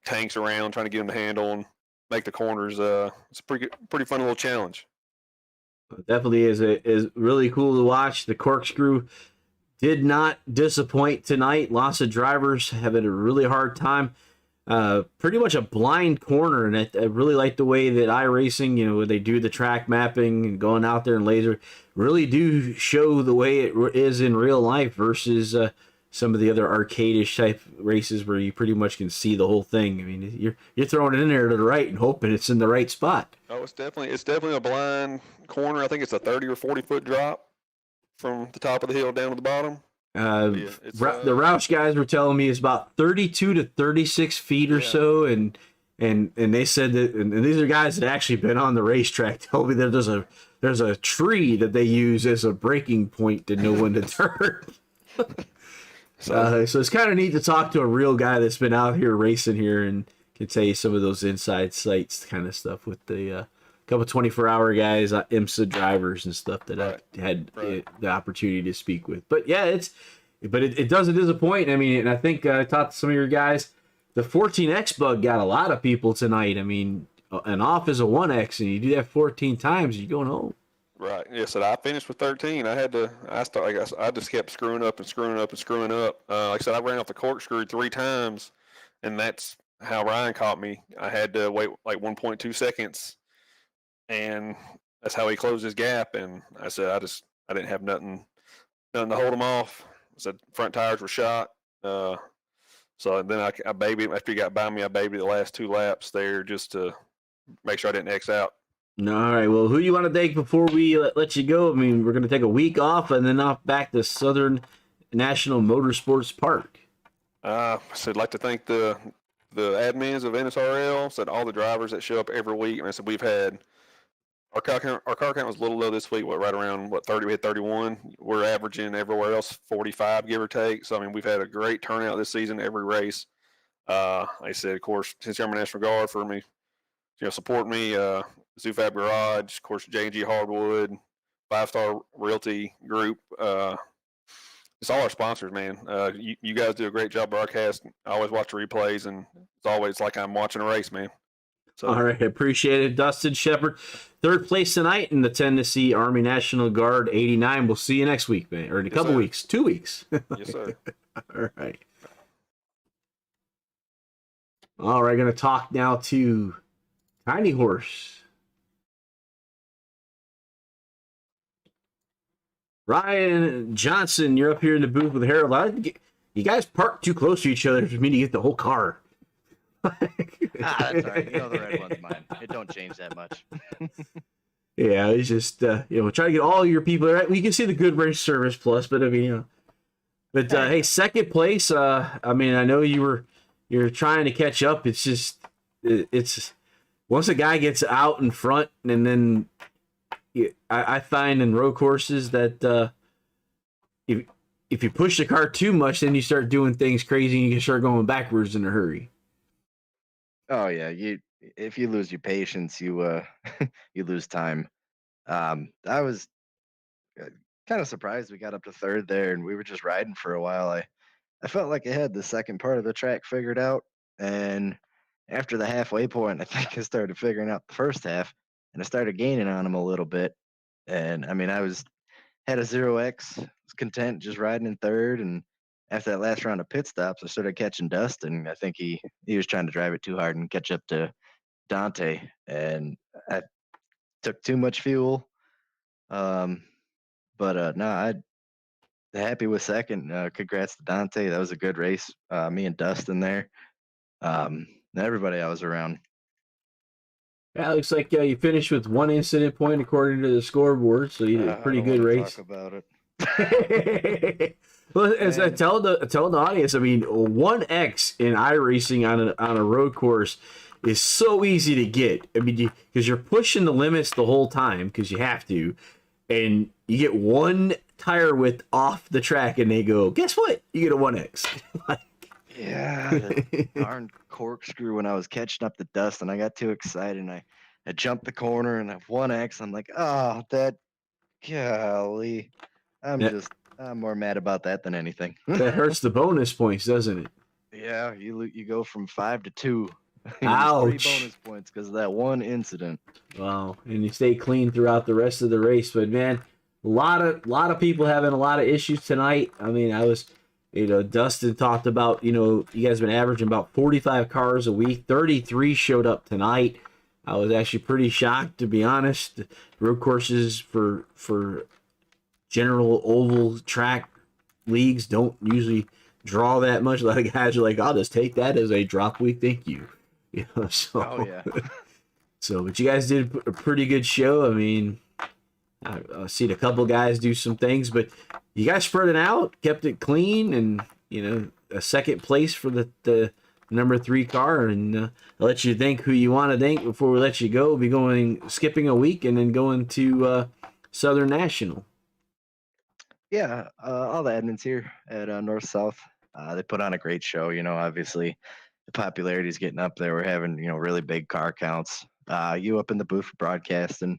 tanks around, trying to get them to handle and make the corners. It's a pretty fun little challenge. Definitely is really cool to watch. The Corkscrew did not disappoint tonight. Lots of drivers having a really hard time. Pretty much a blind corner, and I really like the way that iRacing, where they do the track mapping and going out there and laser, really do show the way it is in real life versus some of the other arcade-ish type races where you pretty much can see the whole thing. I mean, you're throwing it in there to the right and hoping it's in the right spot. Oh, it's definitely a blind corner. I think it's a 30 or 40 foot drop from the top of the hill down to the bottom. The Roush guys were telling me it's about 32 to 36 feet or so, and they said that, and these are guys that actually been on the racetrack. Told me that there's a tree that they use as a breaking point to know when to turn. So it's kind of neat to talk to a real guy that's been out here racing here and can tell you some of those inside sights kind of stuff with the couple 24-hour guys, IMSA drivers and stuff that I had the opportunity to speak with. But yeah, it doesn't disappoint. I mean, and I think I talked to some of your guys. The 14X bug got a lot of people tonight. I mean, an off is a 1X, and you do that 14 times, you're going home. Right. Yeah. So I finished with 13. I just kept screwing up and screwing up and screwing up. Like I said, I ran off the corkscrew 3 times, and that's how Ryan caught me. I had to wait like 1.2 seconds, and that's how he closed his gap. And I said, I didn't have nothing to hold him off. I said front tires were shot. So then I babied after he got by me. I babied the last 2 laps there just to make sure I didn't X out. All right. Well, who do you want to thank before we let you go? I mean, we're going to take a week off and then off back to Southern National Motorsports Park. I'd like to thank the admins of NSRL, said all the drivers that show up every week. And I said we've had our car count was a little low this week. Right around 30? We had 31. We're averaging everywhere else 45, give or take. So I mean, we've had a great turnout this season, every race. Like I said, of course, since I'm a National Guard for me, support me. Zufab Garage, of course, J&G Hardwood, 5-Star Realty Group. It's all our sponsors, man. You guys do a great job broadcasting. I always watch the replays, and it's always like I'm watching a race, man. So. All right, appreciate it. Dustin Shepard, 3rd place tonight in the Tennessee Army National Guard 89. We'll see you next week, man, or in a couple weeks. 2 weeks. Yes, sir. All right. All right, going to talk now to Tiny Horse. Ryan Johnson, you're up here in the booth with Harold. You guys parked too close to each other for me to get the whole car. That's all right. The red one's mine. It don't change that much. Yeah, it's just try to get all your people right. We can see the Good Race Service Plus, but I mean, but hey, 2nd place. I mean, I know you're trying to catch up. It's just it's once a guy gets out in front, and then I find in road courses that if you push the car too much, then you start doing things crazy and you can start going backwards in a hurry. Oh yeah, if you lose your patience, you you lose time. I was kind of surprised we got up to third there, and we were just riding for a while. I felt like I had the second part of the track figured out, and after the halfway point, I think I started figuring out the first half, and I started gaining on him a little bit. And I mean, had a 0x, was content just riding in third, and after that last round of pit stops, I started catching dust, and I think he was trying to drive it too hard and catch up to Dante, and I took too much fuel. But no, I'm happy with second. Congrats to Dante. That was a good race. Me and Dustin there. And everybody I was around. Yeah, it looks like you finished with 1 incident point according to the scoreboard, so you did a pretty I don't good wanna race. Talk about it. Well, as I Man. tell the audience, I mean, 1x in iRacing on a road course is so easy to get. I mean, because you're pushing the limits the whole time because you have to, and you get one tire width off the track, and they go, guess what? You get a 1x. Yeah, the darn corkscrew when I was catching up the dust, and I got too excited, and I jumped the corner, and I 1x. I'm like, oh, that, golly. Yeah. I'm more mad about that than anything. That hurts the bonus points, doesn't it? Yeah, you go from 5 to 2. You lose 3 Ouch. bonus points because of that one incident. Wow, and you stay clean throughout the rest of the race. But man, a lot of people having a lot of issues tonight. I mean, Dustin talked about, you guys been averaging about 45 cars a week. 33 showed up tonight. I was actually pretty shocked, to be honest. Road courses for general oval track leagues don't usually draw that much. A lot of guys are like, I'll just take that as a drop week, thank you. So, Oh, yeah. but you guys did a pretty good show. I mean, I've seen a couple guys do some things, but you guys spread it out, kept it clean, and a second place for the number 3 car. And I'll let you think who you want to think before we let you go. We'll be skipping a week and then going to Southern National. Yeah, all the admins here at North South, they put on a great show. Obviously the popularity is getting up there. We're having really big car counts. You up in the booth for broadcasting.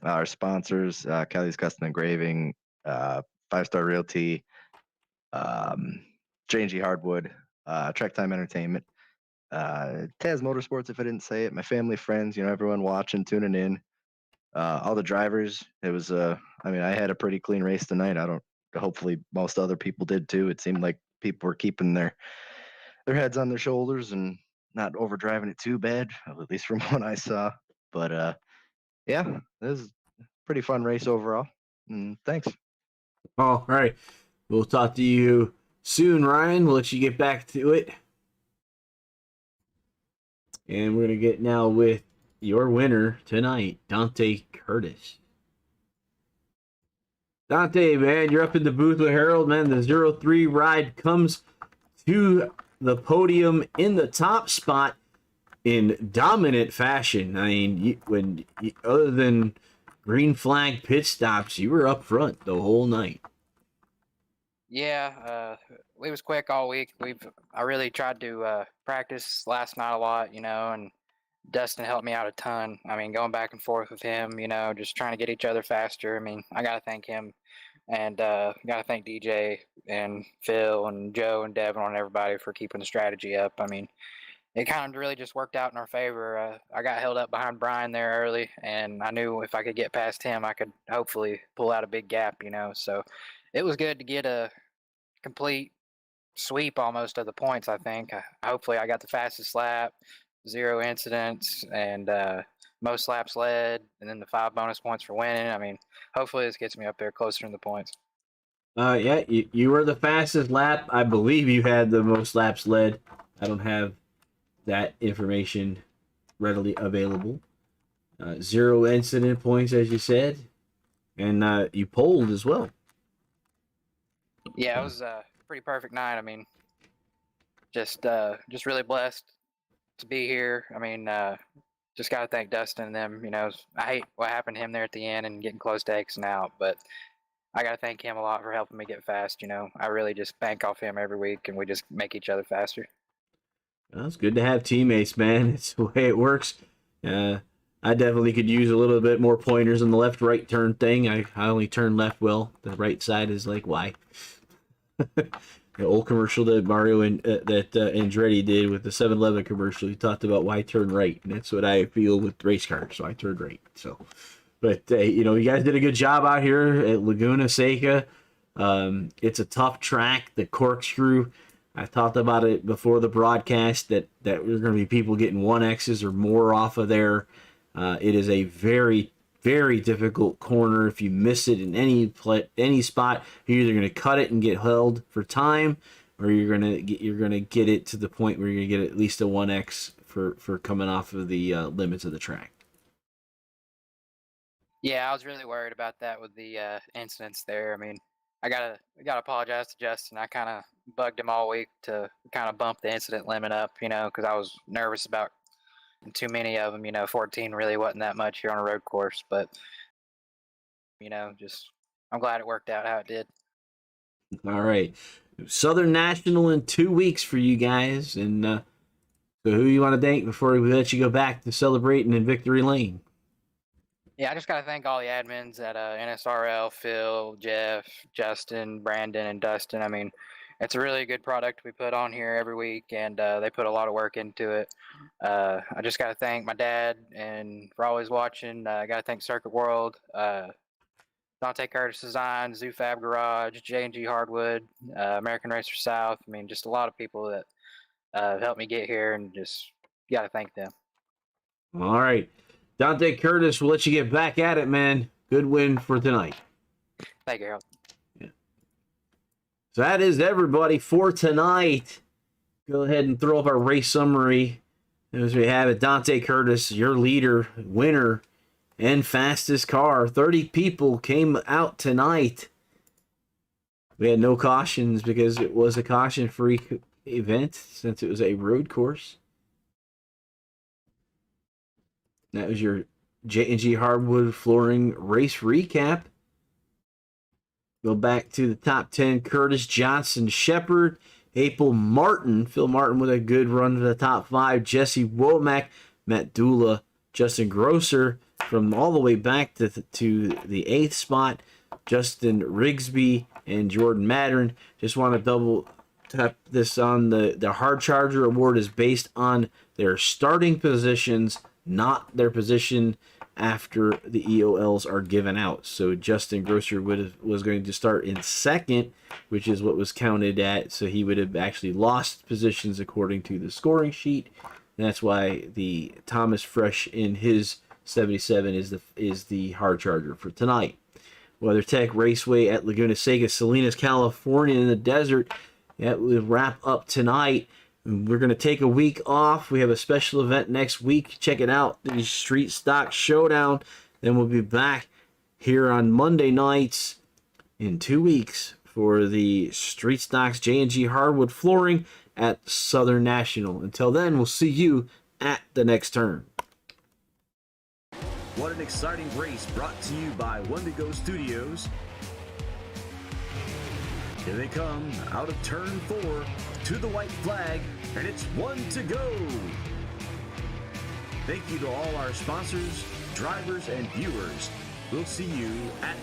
Our sponsors, Kelly's Custom Engraving, 5-Star Realty, J&G Hardwood, Track Time Entertainment, Taz Motorsports, if I didn't say it, my family, friends, everyone watching, tuning in, all the drivers. It was, I had a pretty clean race tonight. Hopefully most other people did too. It seemed like people were keeping their heads on their shoulders and not overdriving it too bad, at least from what I saw. But yeah, it was a pretty fun race overall. And thanks. All right. We'll talk to you soon, Ryan. We'll let you get back to it. And we're going to get now with your winner tonight, Dante Curtis. Dante, man, you're up in the booth with Harold, man. The 0-3 ride comes to the podium in the top spot in dominant fashion. I mean, other than green flag pit stops, you were up front the whole night. Yeah, we was quick all week. I really tried to practice last night a lot, and Dustin helped me out a ton. I mean, going back and forth with him, just trying to get each other faster. I mean, I got to thank him, and got to thank DJ and Phil and Joe and Devin and everybody for keeping the strategy up. I mean, it kind of really just worked out in our favor. I got held up behind Brian there early, and I knew if I could get past him, I could hopefully pull out a big gap, So it was good to get a complete sweep almost of the points, I think. Hopefully I got the fastest lap, 0 incidents, and most laps led, and then the 5 bonus points for winning. I mean, hopefully this gets me up there closer in the points. Yeah, you were the fastest lap. I believe you had the most laps led. I don't have that information readily available. 0 incident points, as you said, and you polled as well. Yeah, it was a pretty perfect night. I mean, just really blessed to be here. I mean, just got to thank Dustin and them. I hate what happened to him there at the end and getting close to Xing out, but I got to thank him a lot for helping me get fast. I really just bank off him every week, and we just make each other faster. Well, it's good to have teammates, man. It's the way it works. I definitely could use a little bit more pointers on the left-right turn thing. I only turn left well. The right side is like, why? The old commercial that Mario and Andretti did with the 7-Eleven commercial, he talked about why turn right, and that's what I feel with race cars, so I turn right. So, but you know, you guys did a good job out here at Laguna Seca. It's a tough track. The Corkscrew, I talked about it before the broadcast that there's going to be people getting 1Xs or more off of there. It is a very, very difficult corner. If you miss it in any spot, you're either going to cut it and get held for time, or you're going to get it to the point where you're going to get at least a 1X for coming off of the limits of the track. Yeah, I was really worried about that with the incidents there. I mean, I gotta apologize to Justin. I kind of bugged him all week to kind of bump the incident limit up, you know, because I was nervous about too many of them. You know, 14 really wasn't that much here on a road course, but you know, just I'm glad it worked out how it did. All right, Southern National in 2 weeks for you guys, and so who you want to thank before we let you go back to celebrating in Victory Lane? Yeah, I just got to thank all the admins at NSRL, Phil, Jeff, Justin, Brandon, and Dustin. I mean, it's a really good product we put on here every week, and they put a lot of work into it. I just got to thank my dad and for always watching. I got to thank Circuit World, Dante Curtis Design, Zoo Fab Garage, J&G Hardwood, American Racer South. I mean, just a lot of people that helped me get here, and just got to thank them. All right. Dante Curtis, we'll let you get back at it, man. Good win for tonight. Thank you, Harold. Yeah. So that is everybody for tonight. Go ahead and throw up our race summary. As we have it, Dante Curtis, your leader, winner, and fastest car. 30 people came out tonight. We had no cautions because it was a caution-free event since it was a road course. That was your J&G Hardwood Flooring race recap. Go back to the top 10. Curtis, Johnson, Shepard, April Martin. Phil Martin with a good run to the top 5. Jesse Womack, Matt Dula, Justin Grosser from all the way back to the 8th spot. Justin Rigsby and Jordan Mattern. Just want to double tap this on the Hard Charger Award is based on their starting positions, not their position after the EOLs are given out. So Justin Grosser was going to start in 2nd, which is what was counted at. So he would have actually lost positions according to the scoring sheet. And that's why the Thomas Fresh in his 77 is the Hard Charger for tonight. WeatherTech Raceway at Laguna Seca, Salinas, California in the desert. That will wrap up tonight. We're going to take a week off. We have a special event next week. Check it out, the Street Stock Showdown. Then we'll be back here on Monday nights in 2 weeks for the Street Stocks J&G Hardwood Flooring at Southern National. Until then, we'll see you at the next turn. What an exciting race brought to you by Wendigo Studios. Here they come out of turn 4 to the white flag, and it's 1 to go. Thank you to all our sponsors, drivers, and viewers. We'll see you at